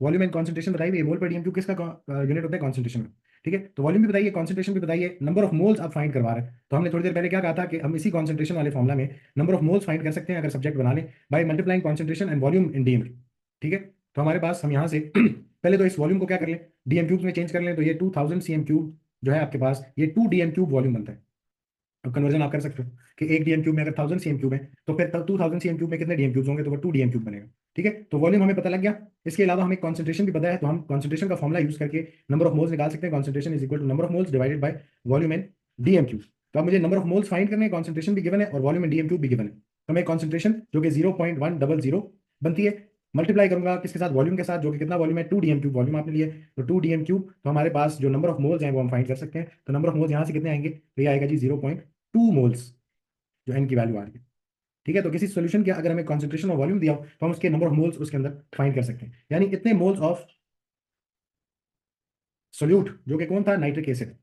वॉल्यूम एंड कॉन्सेंट्रेशन बताई हुई है, मोल पर DM³ किसका यूनिट होता है कॉन्सेंट्रेशन का। ठीक है, तो वॉल्यूम भी बताइए, कॉन्सेंट्रेशन भी बताइए, नंबर ऑफ मोल्स आप फाइंड करवा रहे हैं, तो हमने थोड़ी देर पहले क्या कहा था कि हम इसी कॉन्सेंट्रेशन वाले फॉर्मुला में नंबर ऑफ मोल्स फाइंड कर सकते हैं अगर सब्जेक्ट बना लें by multiplying concentration and volume in DM। ठीक है, तो हमारे पास हम यहाँ से पहले तो इस वॉल्यूम को क्या कर लें, DM³ में चेंज कर लें, तो ये 2000 cm³ जो है आपके पास, ये 2 DM³ वॉल्यूम बनता है। अब कन्वर्जन आप कर सकते हो कि एक डीएम क्यूब में अगर 1000 सीएम क्यूब है तो फिर 2000 सीएम क्यूब में कितने डीएम क्यूब्स होंगे, तो वो 2 डीएम क्यूब बनेगा। ठीक है, तो वॉल्यूम हमें पता लग गया। इसके अलावा हमें कॉन्सेंट्रेशन भी पता है, तो हम कॉन्सेंट्रेशन का फॉर्मुला यूज करके नंबर ऑफ मोल्स निकाल सकते हैं। Concentration is equal to number of moles divided by volume in DM cube. तो अब मुझे नंबर ऑफ मोल्स फाइंड करने हैं, कॉन्सेंट्रेशन भी गिवन है और वॉल्यूम इन डीएम क्यूब भी गिवन है। तो हमें कॉन्सेंट्रेशन जो कि 0.100 बनती है, मल्टीप्लाई करूंगा किसके साथ, वॉल्यूम के साथ, जो कि कितना वॉल्यूम है, 2 डीएम क्यूब वॉल्यूम आपने लिए, तो 2 डीएम क्यूब। तो हमारे पास जो नंबर ऑफ मोल्स हैं वो हम फाइंड कर सकते हैं। तो नंबर ऑफ मोल्स यहाँ से कितने आएंगे, तो ये आएगा जी 0.2 मोल्स, जो एन की वैल्यू आ रही है। ठीक है, तो किसी सॉल्यूशन के अगर हमें कॉन्सेंट्रेशन और वॉल्यूम दिया हो तो हम उसके नंबर ऑफ मोल्स उसके अंदर फाइंड कर सकते हैं, यानी इतने मोल्स ऑफ सोल्यूट, जो कि कौन था, नाइट्रिक एसिड।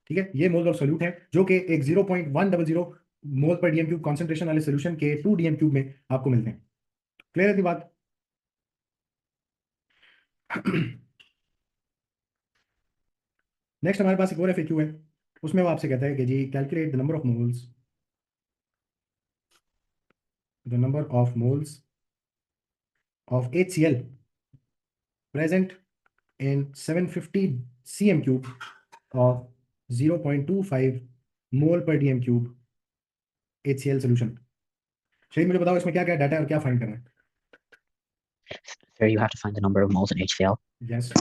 ठीक है, ये मोल्स ऑफ सोल्यूट है जो कि एक 0.100 मोल पर डीएम क्यूब कॉन्सेंट्रेशन वाले सोल्यूशन के 2 डीएम क्यूब में आपको मिलते हैं। क्लियर है थी बात? नेक्स्ट हमारे पास एक और एफएक्यू है, उसमें वो आपसे कहता है कि जी calculate the number of moles, the number of moles of HCl present in 750 cm cube of 0.25 mole per DM cube HCl solution. शहीद मुझे बताओ इसमें क्या क्या डाटा है और क्या फाइंड करना है। Sir, you have to find the number of moles in HCl. Yes,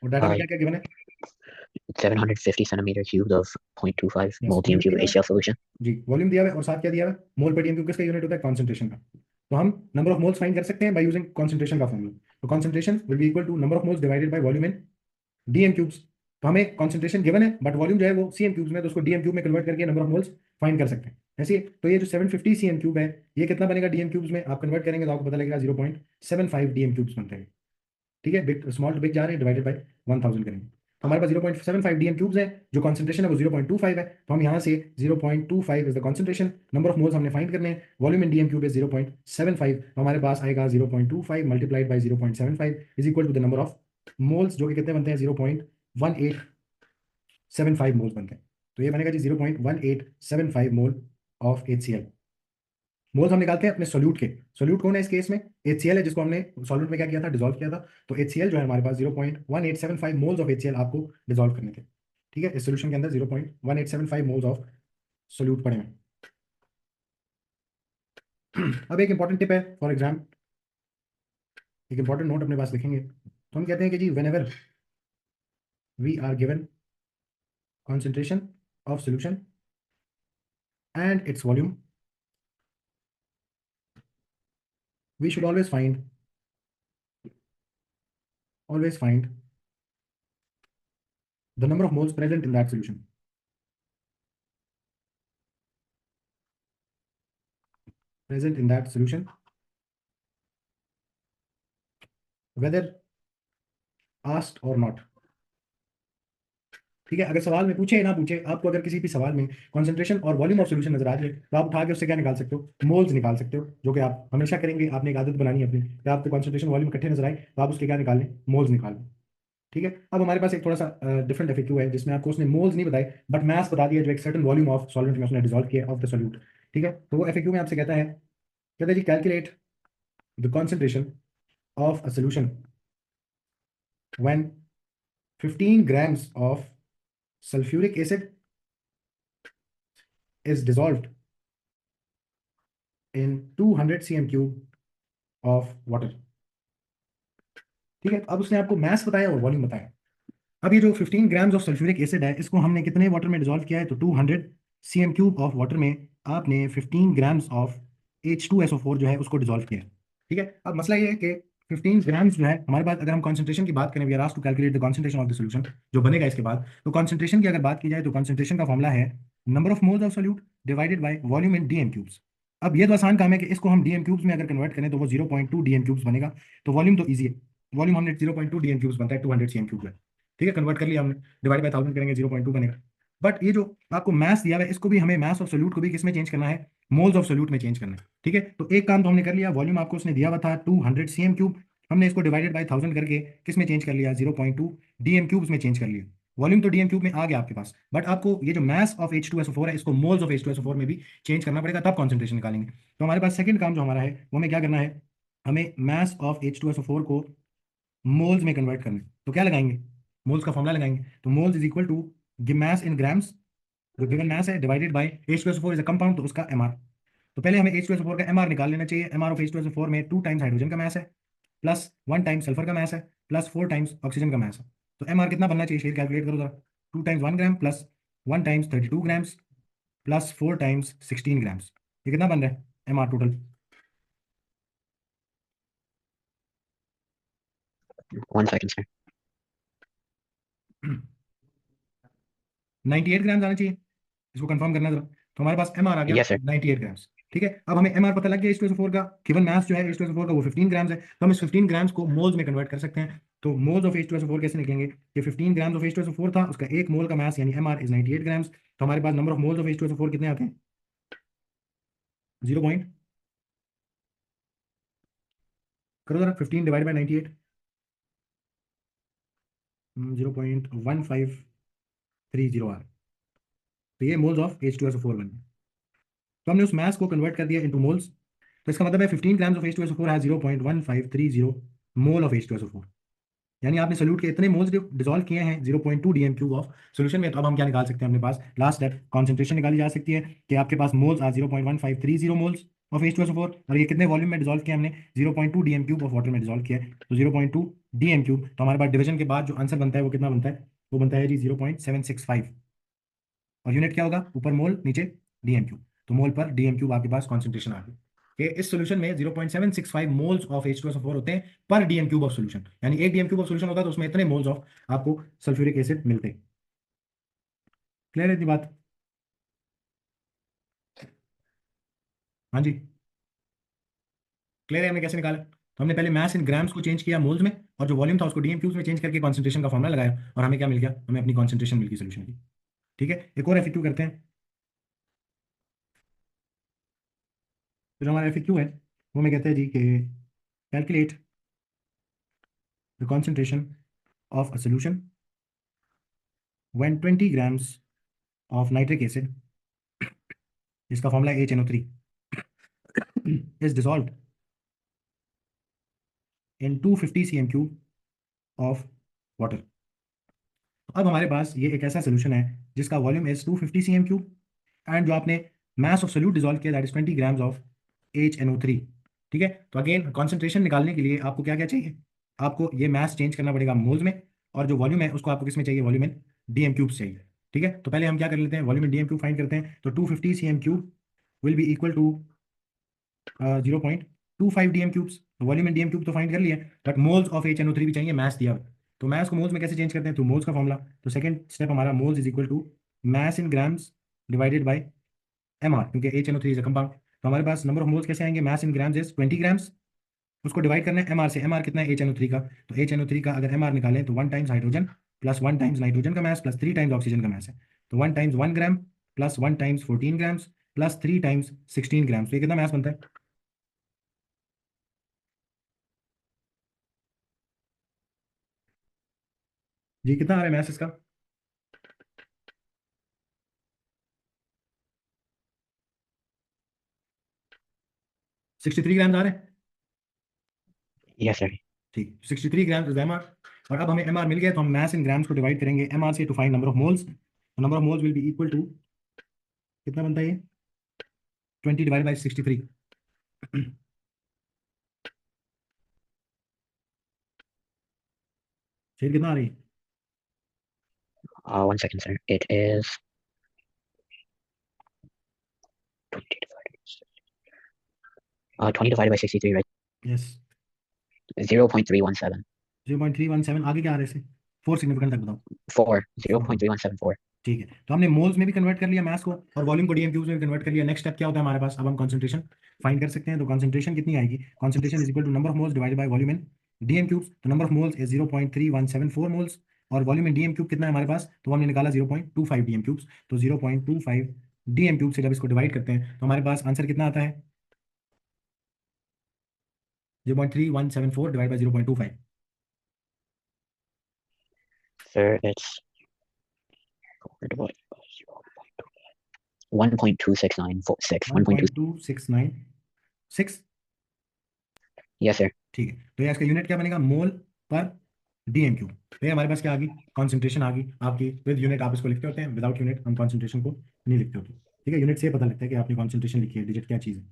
और डाटा में क्या क्या गिवन है? 750 centimeter cubed of 0.25 yes, mole volume dm cube दिया हुआ है HCl solution. जी, वॉल्यूम दिया हुआ है और साथ क्या दिया हुआ है, मोल पर डीएम क्यूब किसका यूनिट होता है, कॉन्सेंट्रेशन का। तो हम नंबर ऑफ मोल्स फाइंड कर सकते हैं बाय यूजिंग कॉन्सेंट्रेशन का फॉर्मूला। तो concentration will be equal to number of moles divided by volume in DM cubes. तो हमें कॉन्सेंट्रेशन गिवन है बट वॉल्यूम जो है वो सीएम क्यूब्स में, तो उसको डीएम क्यूब में कन्वर्ट करके नंबर ऑफ मोल्स फाइंड कर सकते हैं। ऐसे तो ये जो 750 सीएम क्यूब है, ये कितना बनेगा डीएम क्यूब्स में, आप कन्वर्ट करेंगे तो आपको पता लगेगा 0.75 डीएम क्यूब्स बनते हैं। ठीक है, बिग स्मॉल टू बिग जा रहे हैं, डिवाइडेड बाय 1000 करेंगे तो हमारे पास 0.75 डीएम क्यूब्स है, जो कॉन्सेंट्रेशन है वो 0.25 है। तो हम यहाँ से 0.25 is the concentration, number of moles हमने फाइंड करने हैं, वॉल्यूम इन डीएम क्यूब है 0.75, तो हमारे पास आएगा 0.25 multiplied by 0.75 is equal to the number of moles, जो कि कितने बनते हैं, 0.1875 मोल्स बनते हैं। तो ये बनेगा जी 0.1875 मोल ऑफ HCl। मोल्स हम निकालते हैं अपने सोल्यूट के, सोल्यूट कौन है इस केस में, HCl है, जिसको हमने सॉल्वेंट में क्या किया था, डिसॉल्व किया था। तो HCl जो है हमारे पास 0.1875 मोल्स ऑफ HCl आपको डिसॉल्व करने थे। ठीक है, इस सोल्यूशन के अंदर 0.1875 मोल्स ऑफ सोल्यूट पड़े हैं। अब एक इंपॉर्टेंट टिप है फॉर एग्जाम, एक इंपॉर्टेंट नोट अपने पास लिखेंगे। तो हम कहते हैं कि जी whenever we are given concentration of solution and its volume, we should always find the number of moles present in that solution. Present in that solution, whether asked or not. ठीक है, अगर सवाल में पूछे ना पूछे, आपको अगर किसी भी सवाल में कॉन्सेंट्रेशन और वॉल्यूम ऑफ सॉल्यूशन नजर आ जाए तो आप उठा के उससे क्या निकाल सकते हो, मोल्स निकाल सकते हो, जो कि आप हमेशा करेंगे। आपने एक आदत बनानी है अपनी कि आपको कॉन्सेंट्रेशन वॉल्यूम इकट्ठे नजर आए तो आप उसके क्या निकाल लें, मोल्स निकाल लें। ठीक है, अब हमारे पास एक थोड़ा सा डिफरेंट एफएक्यू है जिसमें आपको उसने मोल्स नहीं बताए बट मास बता दिया, जो एक सर्टेन वॉल्यूम ऑफ सॉल्वेंट में उसने डिसॉल्व किया ऑफ द सॉल्यूट। ठीक है, तो वो एफएक्यू में आपसे कहता है जी calculate the concentration of a solution when 15 grams of sulfuric acid is dissolved in 200 cm cube of water। ठीक है, अब उसने आपको मास बताया और वॉल्यूम बताया। अब ये जो 15 ग्राम्स ऑफ सल्फ्यूरिक एसिड है, इसको हमने कितने वाटर में डिसॉल्व किया है, तो 200 सीएम क्यूब ऑफ वाटर में आपने 15 ग्राम्स ऑफ H2SO4 जो है उसको डिसॉल्व किया है। ठीक है, अब मसला ये है कि 15 ग्राम्स जो है हमारे पास, अगर हम कॉन्सेंट्रेशन की बात करें, we are asked to calculate the concentration of the solution, जो बनेगा इसके बाद। तो कॉन्सेंट्रेशन की अगर बात की जाए तो कॉन्सेंट्रेशन का फॉर्मूला है number of moles of solute divided by volume in DM cubes. अब ये तो आसान काम है कि इसको हम डीएम क्यूब्स में अगर कन्वर्ट करें तो वो 0.2 डीएम क्यूब्स बनेगा। तो वॉल्यूम तो ईजी है, वॉल्यूम हमने 0.2 डीएम क्यूब्स बनता है 200 सीएम क्यूब है। ठीक है, कन्वर्ट कर लिया हमने, डिवाइड बाय 1000 करेंगे 0.2 बनेगा। बट ये जो आपको मास दिया हुआ है, इसको भी हमें मास ऑफ सोल्यूट को भी किसमें चेंज करना है, मोल्स ऑफ सोल्यूट में चेंज करना है। ठीक है, तो एक काम तो हमने कर लिया, वॉल्यूम आपको उसने दिया हुआ था 200 सीएम क्यूब, हमने इसको डिवाइडेड बाय 1000 करके किसमें चेंज कर लिया, 0.2 डीएम क्यूब्स में चेंज कर लिया। वॉल्यूम तो डीएम क्यूब में आ गया आपके पास, बट आपको ये जो मास ऑफ H2SO4 है, इसको मोल्स ऑफ H2SO4 में भी चेंज करना पड़ेगा, तब कॉन्सेंट्रेशन निकालेंगे। तो हमारे पास सेकंड काम जो हमारा है वो हमें क्या करना है, हमें मास ऑफ H2SO4 को मोल्स में कन्वर्ट करना है। तो क्या लगाएंगे, मोल्स का फॉर्मूला लगाएंगे, तो moles is equal to mass in grams, जो गिवन मास है, divided by H2SO4 is a compound, तो उसका mr। तो पहले हमें H2SO4 का mr निकाल लेना चाहिए। mr ऑफ H2SO4 में 2 टाइम्स हाइड्रोजन का मास है, प्लस 1 टाइम्स सल्फर का मास है, प्लस 4 टाइम्स ऑक्सीजन का मास है। तो mr कितना बनना चाहिए, शेर कैलकुलेट करो जरा। 2 times 1 gram plus 1 times 32 grams plus 4 times 16 grams, ये कितना बन रहा है mr total? 1 second, sir. 98 grams आना चाहिए, इसको कंफर्म करना जरा। तो हमारे पास mr आ गया Yes, sir. 98 ग्राम्स। ठीक है, अब हमें mr पता लग गया H2SO4 का, गिवन मास जो है H2SO4 का वो 15 ग्राम्स है, तो हम इस 15 ग्राम्स को मोल्स में कन्वर्ट कर सकते हैं। तो मोल्स ऑफ H2SO4 कैसे निकलेंगे, ये 15 ग्राम्स ऑफ H2SO4 था, उसका एक मोल का मास यानी mr इज 98 ग्राम्स। तो हमारे पास number of moles of H2SO4 कितने आते हैं, 0 पॉइंट, करो जरा, 15 डिवाइड बाई 98, 0.1530 आर। तो ये मोल्स ऑफ H2SO4 बन गए। तो हमने उस मास को कन्वर्ट कर दिया इनटू मोल्स, तो इसका मतलब है 15 ग्राम्स ऑफ H2SO4 है 0.1530 मोल ऑफ H2SO4। यानी आपने सोल्यूट के इतने मोल्स डिसॉल्व किए हैं 0.2 डीएम क्यूब ऑफ सोल्यूशन में। तो अब हम क्या निकाल सकते हैं, अपने पास लास्ट स्टेप कॉन्सेंट्रेशन निकाली जा सकती है कि आपके पास moles are 0.1530 moles of H2SO4, और ये कितने वॉल्यूम में डिसॉल्व किया हमने, 0.2 डीएम क्यूब ऑफ वाटर में डिसॉल्व किया है, तो 0.2 डीएम क्यूब। तो हमारे पास डिवीजन के बाद जो आंसर बनता है वो कितना बनता है, वो बनता है जी 0.765, और यूनिट क्या होगा, ऊपर मोल नीचे डीएम क्यूब, तो मोल पर डीएम क्यूब आपके पास कॉन्सेंट्रेशन आ गई। कि इस सॉल्यूशन में 0.765 मोल्स ऑफ H2SO4 होते हैं पर डीएम क्यूब ऑफ सॉल्यूशन, यानी एक डीएम क्यूब ऑफ सॉल्यूशन होता है तो उसमें इतने मोल्स ऑफ आपको सल्फ्यूरिक एसिड मिलते हैं। क्लियर है इतनी बात? हाँ जी, क्लियर है हमने कैसे निकाला। तो हमने पहले मास इन ग्राम्स को चेंज किया मोल्स में, और जो वॉल्यूम था उसको डीएम क्यूब्स में चेंज करके कॉन्सेंट्रेशन का फॉर्मूला लगाया, और हमें क्या मिल गया, हमें अपनी कॉन्सेंट्रेशन मिल गई सोल्यूशन की। ठीक है, एक और एफएक्यू करते हैं। फिर हमारा एफएक्यू है वो में कहते हैं जी कि calculate the concentration of a solution when 20 grams of nitric acid, जिसका formula HNO3, is dissolved in 250 cm cube of water। तो अब हमारे पास ये एक ऐसा सोल्यूशन है जिसका volume is 250 cm cube, and जो आपने मास ऑफ सोल्यूट डिसॉल्व किया that is 20 grams of HNO3। ठीक है, तो अगेन कॉन्सेंट्रेशन निकालने के लिए आपको क्या क्या चाहिए, आपको ये मास चेंज करना पड़ेगा मोल्स में, और जो वॉल्यूम है उसको आपको किस में चाहिए, वॉल्यूम इन डीएम क्यूब्स चाहिए। ठीक है, तो पहले हम क्या कर लेते हैं, volume in DM cube find करते हैं। तो 250 cm cube will be equal to 0.25 dm cubes. Volume in DM cube तो फाइंड कर लिया, बट मोल्स ऑफ HNO3 भी चाहिए, मास दिया। तो मास को मोल्स में कैसे चेंज करते हैं, तो मोल्स का फॉर्मूला। तो सेकंड स्टेप हमारा moles is equal to mass in grams divided by mr, क्योंकि HNO3 इज अ कंपाउंड। तो हमारे पास नंबर ऑफ मोल्स कैसे आएंगे, मास इन ग्राम्स इज 20 ग्राम्स, उसको डिवाइड करना है mr से। mr कितना है HNO3 का, तो HNO3 का अगर mr निकालें तो 1 times hydrogen plus 1 times nitrogen का मास प्लस 3 टाइम्स ऑक्सीजन का मास है। तो 1 times 1 gram plus 1 times 14 grams plus 3 times 16 grams, तो ये कितना मास बनता है, जी कितना आ रहा है मास इसका? 63 ग्राम्स आ रहे हैं। Yes, sir. ठीक, 63 ग्राम्स इज mr। और अब हमें mr मिल गया, तो हम मास इन ग्राम्स को डिवाइड करेंगे mr से to find number of moles. Number of moles will be equal to, कितना बनता है ये, 20 डिवाइड बाई 63। फिर कितना आ रही है, 1 second, sir. It is 20 divided by 63, right? Yes 0.317. 0.317, आगे क्या आ रहा है इसे, 4 सिग्निफिकेंट तक बताओ। 4. 4। 0.3174. ठीक है, तो हमने मोल्स में भी कन्वर्ट कर लिया मास को, और वॉल्यूम को डीएम क्यूब्स में भी कन्वर्ट कर लिया। नेक्स्ट स्टेप क्या होता है हमारे पास, अब हम कंसंट्रेशन फाइंड कर सकते हैं। तो कंसंट्रेशन कितनी आएगी, concentration is equal to number of moles divided by volume in DM cubes. तो number of moles is 0.3174 moles, और वॉल्यूम इन डीएम क्यूब कितना है हमारे पास, तो हमने निकाला 0.25 डीएम क्यूब्स। तो 0.25 डीएम क्यूब से जब इसको डिवाइड करते हैं तो हमारे पास आंसर कितना आता है, 0.3174 divide by 0.25। Sir, it's 1.2696. 1.2. 1.2696। Yes, sir. ठीक है, तो ये इसका यूनिट क्या बनेगा, मोल पर डीएम क्यूब। तो ये हमारे पास क्या आ गई, कॉन्सेंट्रेशन आ गई आपकी। विद यूनिट आप इसको लिखते होते हैं, विदाउट यूनिट हम कॉन्सेंट्रेशन को नहीं लिखते होते। ठीक है, यूनिट से पता लगता है कि आपने कॉन्सेंट्रेशन लिखी है, डिजिट क्या चीज़ है।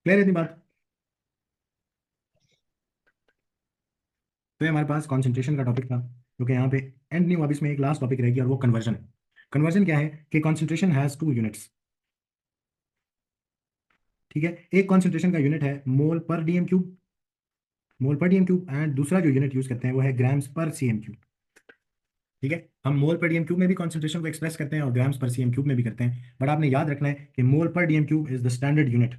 क्लियर है इतनी बात? तो ये हमारे पास कॉन्सेंट्रेशन का टॉपिक था, क्योंकि यहाँ पे एंड नहीं हुआ। अब इसमें एक लास्ट टॉपिक रहेगी और वो कन्वर्जन है। कन्वर्जन क्या है कि कॉन्सेंट्रेशन हैज़ टू यूनिट्स। ठीक है, एक कॉन्सेंट्रेशन का यूनिट है मोल per DM cube, mole per DM cube, and दूसरा जो यूनिट यूज करते हैं वो है ग्राम्स पर सीएम क्यूब। ठीक है, हम मोल पर डीएम क्यूब में भी कॉन्सेंट्रेशन को एक्सप्रेस करते हैं और ग्राम्स पर सीएम क्यूब में भी करते हैं, बट आपने याद रखना है कि मोल per DM cube is the standard unit,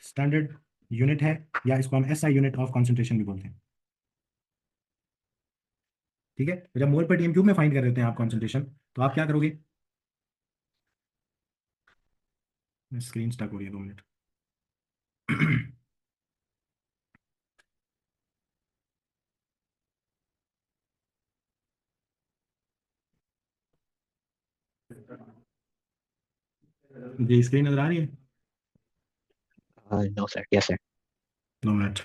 standard unit है, या इसको हम एसआई यूनिट ऑफ कॉन्सेंट्रेशन भी बोलते हैं। ठीक है, तो जब मोल पर डीएम क्यूब में फाइंड कर रहे होते हैं आप कॉन्सेंट्रेशन, तो आप क्या करोगे? स्क्रीन स्टक हो रही है, 2 मिनट। जी, स्क्रीन नजर आ रही है? No, sir. Yes, sir. 2 minute.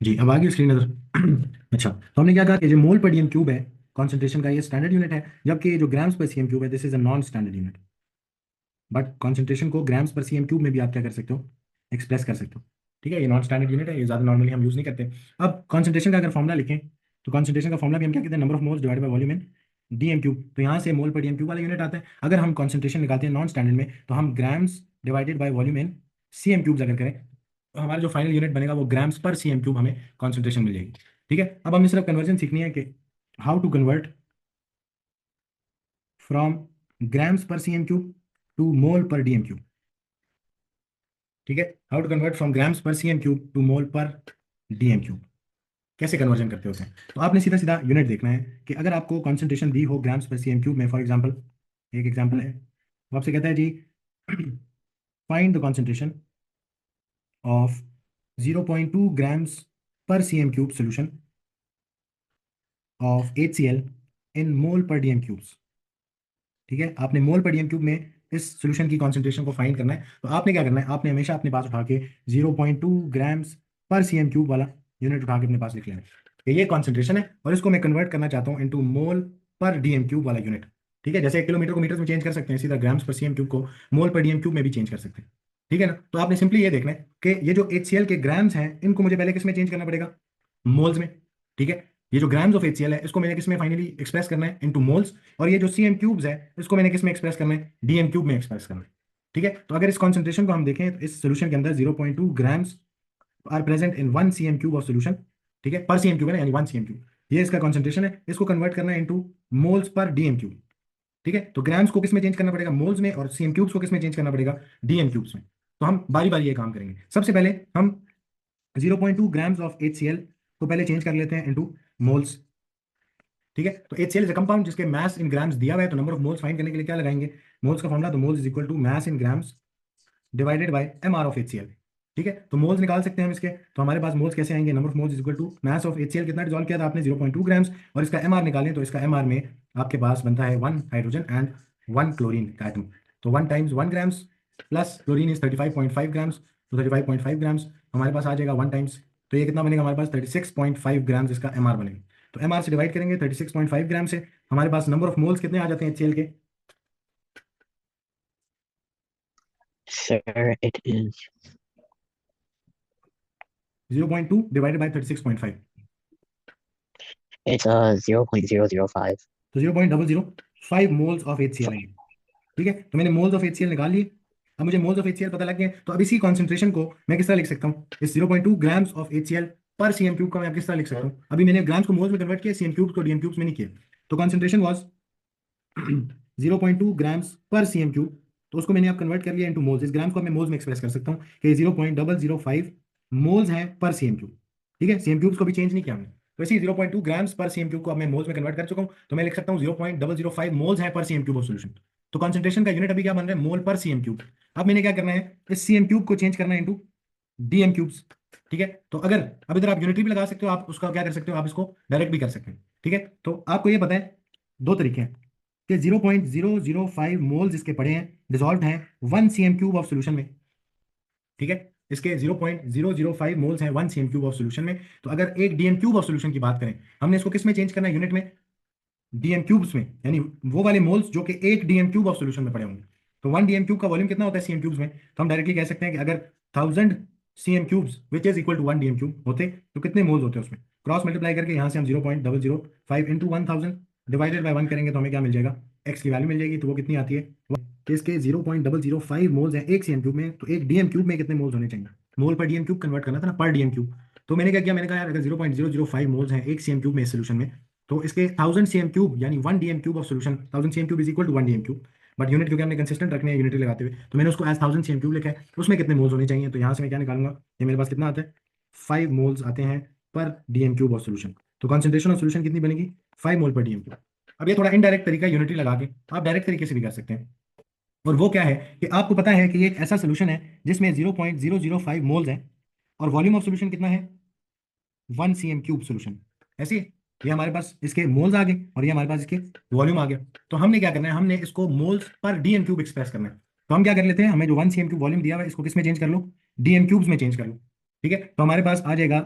जी, अब आ गई स्क्रीन नजर। अच्छा, तो हमने क्या कहा कि जो मोल पर डीएम क्यूब है कॉन्सेंट्रेशन का, ये स्टैंडर्ड यूनिट है, जबकि ये जो ग्राम्स पर सीएम क्यूब है this is a non standard unit. But concentration को ग्राम्स पर सीएम क्यूब में भी आप क्या कर सकते हो, एक्सप्रेस कर सकते हो। ठीक है, ये नॉन स्टैंडर्ड यूनिट है, ये ज़्यादा नॉर्मली हम यूज़ नहीं करते। अब कॉन्सेंट्रेशन का अगर फॉर्मुला लिखें, तो कॉन्सेंट्रेशन का फॉर्मुला भी हम क्या कहते हैं, number of moles divided by volume in DM cube. तो यहाँ से मोल पर डीएम क्यूब वाला यूनिट आता है। अगर हम कॉन्सेंट्रेशन निकालते हैं नॉन स्टैंडर्ड में, तो हम grams divided by volume in CM cube अगर करें, तो हमारा जो फाइनल यूनिट बनेगा वो ग्राम्स पर सीएम क्यूब हमें कॉन्सेंट्रेशन मिल जाएगी। ठीक है, अब हमें सिर्फ कन्वर्जन सीखनी है कि how to convert from grams per CM cube to mole per DM cube. ठीक है, how to convert from grams per CM cube to mole per DM cube, कैसे कन्वर्जन करते हो उसे। तो आपने सीधा सीधा यूनिट देखना है कि अगर आपको कॉन्सेंट्रेशन दी हो ग्राम्स पर सीएम क्यूब में, फॉर एग्जांपल एक एग्जांपल है, वो आपसे कहता है जी find the concentration of 0.2 grams per CM cube solution of HCl in mole per DM cubes. ठीक है, आपने मोल पर डीएम क्यूब में इस सोल्यूशन की कॉन्सेंट्रेशन को फाइंड करना है। तो आपने क्या करना है, आपने हमेशा अपने पास उठा के 0.2 ग्राम्स पर सीएम क्यूब वाला यूनिट उठा के अपने पास लिख लेना है कि ये कॉन्सेंट्रेशन है और इसको मैं कन्वर्ट करना चाहता हूँ इनटू मोल पर डीएम क्यूब वाला यूनिट। ठीक है, जैसे किलोमीटर को मीटर में चेंज कर सकते हैं, सीधा ग्राम्स पर सीएम क्यूब को मोल पर डीएम क्यूब में भी चेंज कर सकते हैं। ठीक है ना, तो आपने सिंपली ये देखना है कि ये जो HCl के ग्राम्स हैं इनको मुझे पहले किस में चेंज करना पड़ेगा, मोल्स में। ठीक है, ये जो ग्राम्स ऑफ HCl है इसको मैंने किस में फाइनली एक्सप्रेस करना है, इनटू मोल्स। और ये जो सीएम क्यूब्स है इसको मैंने किस में एक्सप्रेस करना है, डीएम क्यूब में एक्सप्रेस करना है। ठीक है, तो अगर इस कॉन्सेंट्रेशन को हम देखें तो इस सोल्यूशन के अंदर 0.2 grams are present in 1 cm cube of solution. ठीक है, पर सीएम क्यूब है ना, यानी 1 सीएम क्यूब, ये इसका कॉन्सेंट्रेशन है। इसको कन्वर्ट करना है into moles per DM cube. ठीक है, तो ग्राम्स को किस में चेंज करना पड़ेगा, मोल्स में, और सीएम क्यूब्स को किस में चेंज करना पड़ेगा, डीएम क्यूब्स में। तो हम बारी बारी ये काम करेंगे। सबसे पहले हम 0.2 ग्राम्स ऑफ HCl को पहले चेंज कर लेते हैं इनटू मोल्स। ठीक है, तो HCl इज अ कंपाउंड जिसके मास इन ग्राम्स दिया हुआ है, तो नंबर ऑफ मोल्स फाइंड करने के लिए क्या लगाएंगे, मोल्स का फॉर्मूला, तो moles is equal to mass in grams divided by mr of HCl। ठीक है, तो मोल्स निकाल सकते हैं हम इसके। तो हमारे पास मोल्स कैसे आएंगे, number of moles is equal to mass of HCl, कितना डिसॉल्व किया था आपने, 0.2 ग्राम्स, और इसका mr निकालें तो इसका mr में आपके पास बनता है 1 हाइड्रोजन एंड 1 क्लोरीन का एटम। तो 1 times 1 grams plus chlorine is 35.5 grams, तो 35.5 ग्राम्स हमारे पास आ जाएगा 1 टाइम्स। तो ये कितना बनेगा हमारे पास, 36.5 ग्राम्स इसका mr बनेगा। तो mr से डिवाइड करेंगे 36.5 ग्राम से, हमारे पास नंबर ऑफ मोल्स कितने आ जाते हैं HCl के, Sir, it is 0.2 divided by 36.5, it's 0.005. तो 0.005 मोल्स ऑफ HCl आएंगे। ठीक है, तो मैंने मोल्स ऑफ HCl निकाल लिए। अब मुझे मोल्स ऑफ HCl पता लग गए, तो अब इसी कॉन्सेंट्रेशन को मैं किस तरह लिख सकता हूँ, इस 0.2 ग्राम्स ऑफ HCl पर सीएम क्यूब का मैं किस तरह लिख सकता हूँ। अभी मैंने ग्राम्स को मोल्स में कन्वर्ट किया, सीएम क्यूब को डीएम क्यूब्स में नहीं किया। तो concentration was 0.2 grams per CM cube, तो उसको मैंने अब कन्वर्ट कर लिया इनटू मोल्स। इस ग्राम्स को मैं मोल्स में एक्सप्रेस कर सकता हूँ कि 0.005 मोल्स हैं पर सीएम क्यूब। ठीक है, सीएम क्यूब्स को भी चेंज नहीं किया हमने, तो इसी 0.2 ग्राम्स पर सीएम क्यूब को अब मैं मोल्स में कन्वर्ट कर चुका हूँ। तो मैं लिख सकता हूँ 0.005 मोल्स हैं पर सीएम क्यूब ऑफ सोल्यूशन। तो कॉन्सेंट्रेशन का यूनिट अभी क्या बन रहा है, मोल पर सीएम क्यूब। अब मैंने क्या करना है, इस सीएम क्यूब को चेंज करना है इनटू डीएम क्यूब्स। ठीक है, तो अगर अब इधर आप यूनिटरी भी लगा सकते हो, आप उसका क्या कर सकते हो, आप इसको डायरेक्ट भी कर सकते हैं। ठीक है, तो आपको ये पता है दो तरीके हैं कि 0.005 मोल्स इसके पड़े हैं, डिजॉल्व हैं 1 cm³ ऑफ सोल्यूशन में। ठीक है, इसके 0.005 मोल्स हैं 1 cm³ ऑफ सोल्यूशन में। तो अगर एक डीएम³ ऑफ सोल्यूशन की बात करें, हमने इसको किस में चेंज करना है, यूनिट में, डीएम क्यूब्स में, यानी वो वाले मोल्स जो कि एक डीएम क्यूब ऑफ सोल्यूशन में पड़े होंगे। तो 1 डीएम क्यूब का वॉल्यूम कितना होता है सीएम क्यूब्स में, तो हम डायरेक्टली कह सकते हैं कि अगर 1000 CM³ which is equal to 1 DM cube होते तो कितने मोल्स होते हैं उसमें, क्रॉस मल्टीप्लाई करके यहाँ से हम 0.005 इंटू 1000 डिवाइडेड बाय 1 करेंगे तो हमें क्या मिल जाएगा, एक्स की वैल्यू मिल जाएगी। तो वो कितनी आती है, तो इसके 0.005 मोल्स हैं एक सीएम क्यूब में, तो एक डीएम क्यूब में कितने मोल्स होने चाहिए, मोल पर डीएम क्यूब कन्वर्ट करना था ना, पर डीएम क्यूब। तो मैंने क्या किया, मैंने कहा यार अगर 0.005 मोल्स हैं एक सीएम क्यूब में इस सोल्यूशन में, तो इसके 1000 CM³ यानी 1 DM cube of solution, 1000 CM³ is equal to 1 DM cube. But unit क्योंकि हमने कंसिस्टेंट रखने हैं यूनिट लगाते हुए, तो मैंने उसको एज 1000 CM³ लिखा है। उसमें कितने मोल्स होने चाहिए, तो यहाँ से मैं क्या निकालूंगा, ये मेरे पास कितना आता है, 5 मोल्स आते हैं पर डीएम क्यूब ऑफ सोल्यूशन। तो कॉन्सेंट्रेशन ऑफ सोल्यूशन कितनी बनेगी, 5 मोल पर डीएम क्यूब। अब ये थोड़ा इनडायरेक्ट तरीका यूनिटी लगा के आप डायरेक्ट तरीके से भी कर सकते हैं। और वो क्या है कि आपको पता है कि ये एक ऐसा सोल्यूशन है जिसमें 0.005 मोल्स हैं और वॉल्यूम ऑफ सोल्यूशन कितना है, 1 cm³ सोल्यूशन। ऐसे ही ये हमारे पास इसके मोल्स आ गए और ये हमारे पास इसके वॉल्यूम आ गया। तो हमने क्या करना है, हमने इसको moles per DM cube express करना है। तो हम क्या कर लेते हैं, हमें जो 1 cm³ वॉल्यूम दिया हुआ है इसको किस में चेंज कर लो, डीएम क्यूब्स में चेंज कर लो। ठीक है, तो हमारे पास आ जाएगा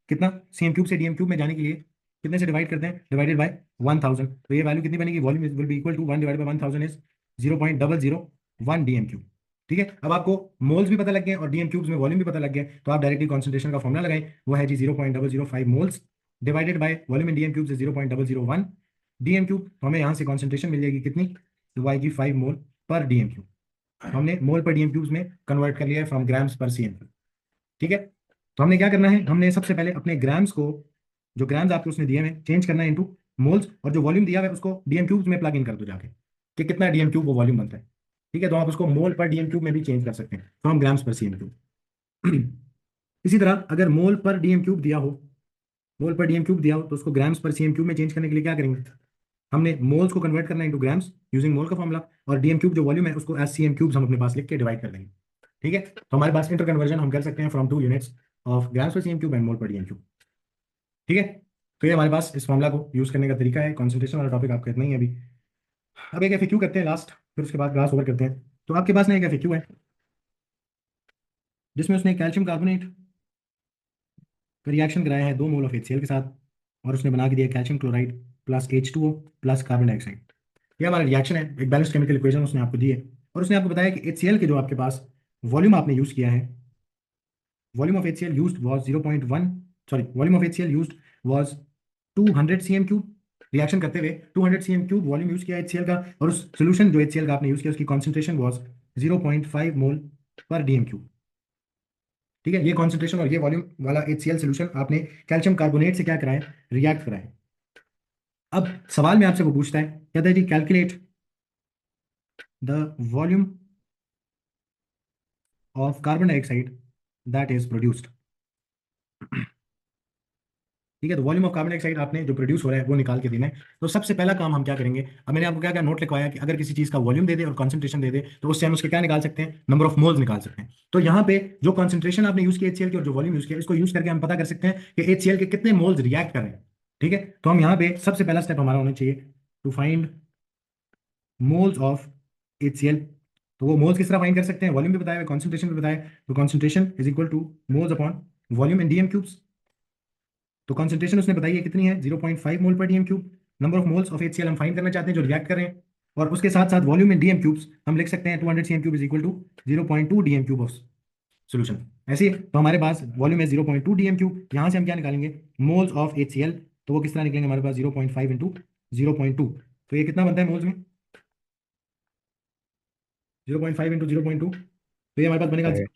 कितना, CM³ से डीएम क्यूब में जाने के लिए कितने से डिवाइड करते हैं, डिवाइडेड बाय 1000। तो ये वैल्यू कितनी बनेगी, volume will be equal to 1 divided by 1000 is 0.001 dm cube. ठीक है, अब आपको मोल्स भी पता लग गए और डीएम क्यूब्स में वॉल्यूम भी पता लग गया, तो आप डायरेक्टली कॉन्सेंट्रेशन का फॉर्मुला लगाएं, वो है जी 0.005 moles divided by volume in DM cube से 0.001 डीएम क्यूब। तो हमें यहाँ से कॉन्सेंट्रेशन मिल जाएगी कितनी, तो आएगी 5 मोल पर डीएम क्यूब। हमने मोल पर डीएम क्यूब्स में कन्वर्ट कर लिया है from grams per CM cube. ठीक है, तो हमने क्या करना है, हमने सबसे पहले अपने ग्राम्स को, जो ग्राम्स आपको उसने दिए हैं, चेंज करना है इनटू मोल्स, और जो वॉल्यूम दिया हुआ है उसको डीएम क्यूब्स में प्लग इन कर दो जाके कि कितना डीएम क्यूब वो वॉल्यूम बनता है। ठीक है, तो आप उसको मोल पर डीएम क्यूब में भी चेंज कर सकते हैं from grams per CM cube. इसी तरह अगर मोल पर डीएम क्यूब दिया हो, मोल पर डीएम क्यूब दिया हो, तो उसको ग्राम्स पर सीएम क्यूब में चेंज करने के लिए क्या करेंगे, हमने मोल्स को कन्वर्ट करना है इनटू ग्राम्स यूजिंग मोल का फॉर्मूला, और डीएम क्यूब जो वॉल्यूम है उसको एज सीएम क्यूब्स हम अपने पास लिख के डिवाइड कर देंगे। ठीक है, तो हमारे पास इंटर कन्वर्जन हम कर सकते हैं from 2 units of grams per CM cube and mole per DM cube. ठीक है, तो ये हमारे पास इस फॉर्मूला को यूज करने का तरीका है। कॉन्सेंट्रेशन वाला टॉपिक आपका इतना ही है अभी। अब एक एफएक्यू करते हैं लास्ट, फिर उसके बाद क्लास ओवर करते हैं। तो आपके पास ना एक एफएक्यू है जिसमें उसने कैल्शियम कार्बोनेट का रिएक्शन कराया है 2 मोल ऑफ HCl के साथ, और उसने बना के दिया calcium chloride plus H2O plus carbon dioxide. ये हमारा रिएक्शन है, एक बैलेंस केमिकल इक्वेशन उसने आपको दी है, और उसने आपको बताया कि HCl के जो आपके पास वॉल्यूम आपने यूज किया है, volume of HCl used was 0.1, sorry volume of HCl used was 200 CM³ reaction करते हुए 200 CM³ वॉल्यूम यूज किया HCl का, और उस सोल्यूशन जो HCl का आपने यूज किया उसकी concentration was 0.5 mole per DM cube. ठीक है, ये कॉन्सेंट्रेशन और ये वॉल्यूम वाला HCl सोल्यूशन आपने कैल्शियम कार्बोनेट से क्या कराया, रिएक्ट कराया। अब सवाल में आपसे वो पूछता है, कहता है जी calculate the volume of carbon dioxide that is produced. ठीक है, तो वॉल्यूम ऑफ कार्बन डाइऑक्साइड आपने जो प्रोड्यूस हो रहा है वो निकाल के देना है। तो सबसे पहला काम हम क्या करेंगे, अब मैंने आपको क्या क्या नोट लिखवाया कि अगर किसी चीज का वॉल्यूम दे दे और कॉन्सेंट्रेशन दे दे तो उससे हम उसके क्या निकाल सकते हैं, नंबर ऑफ मोल्स निकाल सकते हैं। तो यहाँ पे जो कॉन्सेंट्रेशन आपने यूज किया HCl की और जो वॉल्यूम यूज किया, इसको यूज करके हम पता कर सकते हैं कि HCl के कितने मोल्स रिएक्ट कर रहे हैं। ठीक है, तो हम यहाँ पे सबसे पहला स्टेप हमारा होना चाहिए to find moles of HCl। तो वो मोल्स किस तरह फाइंड कर सकते हैं, वॉल्यूम भी बताया, कॉन्सेंट्रेशन भी बताया। तो concentration is equal two moles upon volume in DM cubes. तो कॉन्सेंट्रेशन उसने बताई है कितनी है, 0.5 मोल per DM cube. Number of moles of HCl हम फाइंड करना चाहते हैं जो रिएक्ट कर रहे हैं, और उसके साथ साथ वॉल्यूम इन डीएम क्यूब्स हम लिख सकते हैं 200 CM³ is equal to 0.2 dm cube of solution. ऐसे ही तो हमारे पास वॉल्यूम है 0.2 डीएम क्यूब, यहाँ से हम क्या निकालेंगे, मोल्स ऑफ HCl। तो वो किस तरह निकलेंगे, हमारे पास 0.5 इंटू 0.2, तो ये कितना बनता है मोल्स में, 0.5 इंटू 0.2, तो ये हमारे पास बनेगा Sir,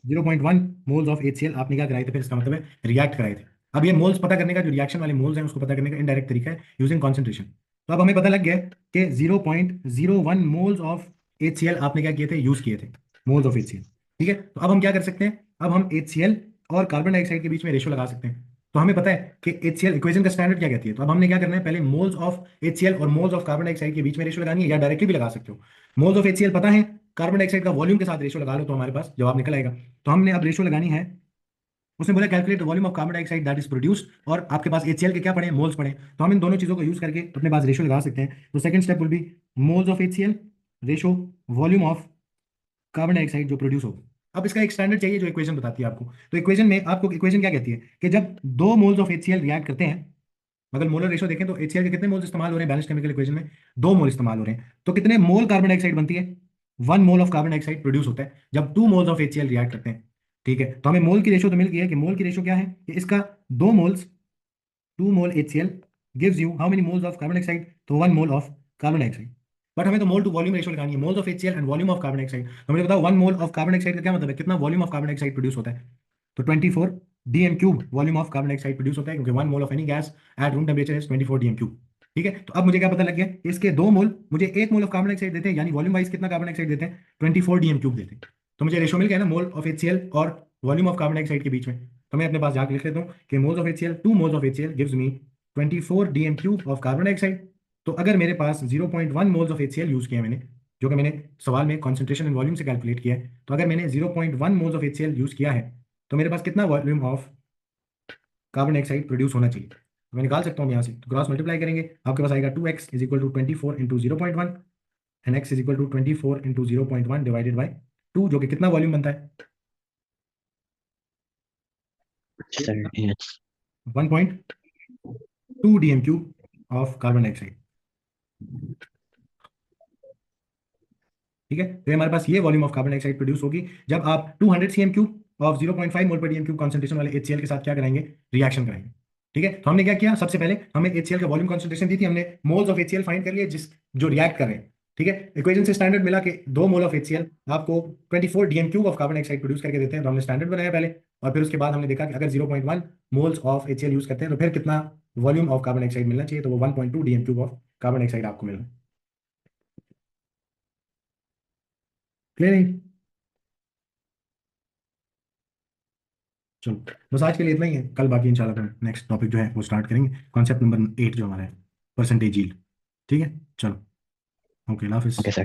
0.1 मोल्स ऑफ HCl आपने क्या कराए थे, फिर इसका मतलब है रिएक्ट कराए थे। अब ये मोल्स पता करने का, जो रिएक्शन वाले मोल्स हैं उसको पता करने का इनडायरेक्ट तरीका है यूजिंग कॉन्सेंट्रेशन। तो अब हमें पता लग गया है कि 0.01 मोल्स ऑफ HCl आपने क्या किए थे, यूज किए थे मोल्स ऑफ HCl। ठीक है, तो अब हम क्या कर सकते हैं, अब हम HCl और कार्बन डाइऑक्साइड के बीच में रेशो लगा सकते हैं। तो हमें पता है कि HCl इक्वेशन का स्टैंडर्ड क्या कहती है। तो अब हमने क्या करना है, पहले मोल्स ऑफ HCl और मोल्स ऑफ कार्बन डाइऑक्साइड के बीच में रेशियो लगानी है, या डायरेक्टली भी लगा सकते हो। मोल्स ऑफ HCl पता है, कार्बन डाइऑक्साइड का वॉल्यूम के साथ रेशियो लगा लो तो हमारे पास जवाब निकल आएगा। तो हमने अब रेशियो लगानी है। उसने बोला calculate volume of carbon dioxide that is produced, और आपके पास HCl के क्या पड़े, मोल्स पड़े। तो हम इन दोनों चीजों को यूज करके अपने पास रेशियो लगा सकते हैं। तो second step will be moles of HCl ratio volume of carbon dioxide जो प्रोड्यूस होगा। अब इसका एक स्टैंडर्ड चाहिए जो इक्वेशन बताती है आपको। तो इक्वेशन में आपको इक्वेशन क्या कहती है कि जब दो मोल्स ऑफ HCl रिएक्ट करते हैं, अगर मोलर रेशियो देखें तो HCl के कितने मोल्स इस्तेमाल हो रहे हैं बैलेंस केमिकल इक्वेशन में, 2 मोल इस्तेमाल हो रहे हैं। तो कितने मोल कार्बन डाइऑक्साइड बनती है, 1 mole of carbon dioxide produce होता है जब 2 मोल्स ऑफ HCl रिएक्ट करते हैं। ठीक है, तो हमें मोल की रेशियो तो मिल गई है कि मोल की रेशियो क्या है कि इसका 2 moles 2 mole HCl gives you how many moles of carbon dioxide, तो 1 mole of carbon dioxide. But हमें तो मोल टू वॉल्यूम रेशियो लगानी है, moles of HCl and volume of carbon dioxide. तो मुझे बताओ 1 मोल ऑफ कार्बन डाइऑक्साइड का क्या मतलब है, कितना volume of carbon dioxide produce होता है। तो 24 dm³ volume of carbon dioxide produce होता है, क्योंकि 1 mole of any gas at room temperature is 24 dm³। ठीक है, तो अब मुझे क्या पता लग गया, इसके 2 मोल मुझे 1 मोल ऑफ कार्बन डाइऑक्साइड देते हैं, यानी वॉल्यूम वाइज कितना कार्बन डाइऑक्साइड देते हैं, 24 dm³ देते हैं। तो मुझे रेशियो मिल गया ना मोल ऑफ HCl और वॉल्यूम ऑफ कार्बन डाइऑक्साइड के बीच में। तो मैं अपने पास जाकर लिख लेता हूँ कि moles of HCl 2 moles of HCl gives me 24 dm³ of carbon dioxide. तो अगर मेरे पास 0.1 मोल्स ऑफ HCl यूज किया मैंने, जो कि मैंने सवाल में कॉन्सेंट्रेशन एंड वॉल्यूम से कैलकुलेट किया है, तो अगर मैंने 0.1 मोल्स ऑफ HCl यूज किया है तो मेरे पास कितना volume of carbon dioxide produce होना चाहिए। तो मैं निकाल सकता हूँ यहाँ से, तो क्रॉस मल्टीप्लाई करेंगे आपके पास आएगा 2x is equal to 24 into 0.1 and x is equal to 24 into 0.1 divided by 2, जो कि कितना वॉल्यूम बनता है, Sir, it's 1.2 dm³ of carbon dioxide. ठीक है, तो हमारे पास ये volume of carbon dioxide produce होगी जब आप 200 cm³ of 0.5 mole per dm³ concentration वाले HCl के साथ क्या कराएंगे, रिएक्शन कराएंगे। ठीक है, तो हमने क्या किया, सबसे पहले हमें HCl का वॉल्यूम कॉन्सेंट्रेशन दी थी, हमने मोल्स ऑफ HCl फाइंड कर लिए जिस जो रिएक्ट कर रहे हैं। ठीक है, इक्वेशन से स्टैंडर्ड मिला कि 2 मोल ऑफ HCl आपको 24 dm³ of carbon dioxide produce करके देते हैं। तो हमने स्टैंडर्ड बनाया पहले, और फिर उसके बाद हमने देखा कि अगर 0.1 मोल्स ऑफ HCl यूज करते हैं तो फिर कितना वॉल्यूम ऑफ कार्बन डाइऑक्साइड मिलना चाहिए, तो वो 1.2 dm³ ऑफ कार्बन डाइऑक्साइड आपको मिला। क्लियर है? चलो, बस आज के लिए इतना ही है, कल बाकी इंशाल्लाह फिर नेक्स्ट टॉपिक जो है वो स्टार्ट करेंगे, कॉन्सेप्ट नंबर 8 जो हमारा है, परसेंटेज यील्ड। ठीक है, चलो, ओके, अल्लाह हाफिज़। okay, sir.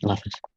Love it.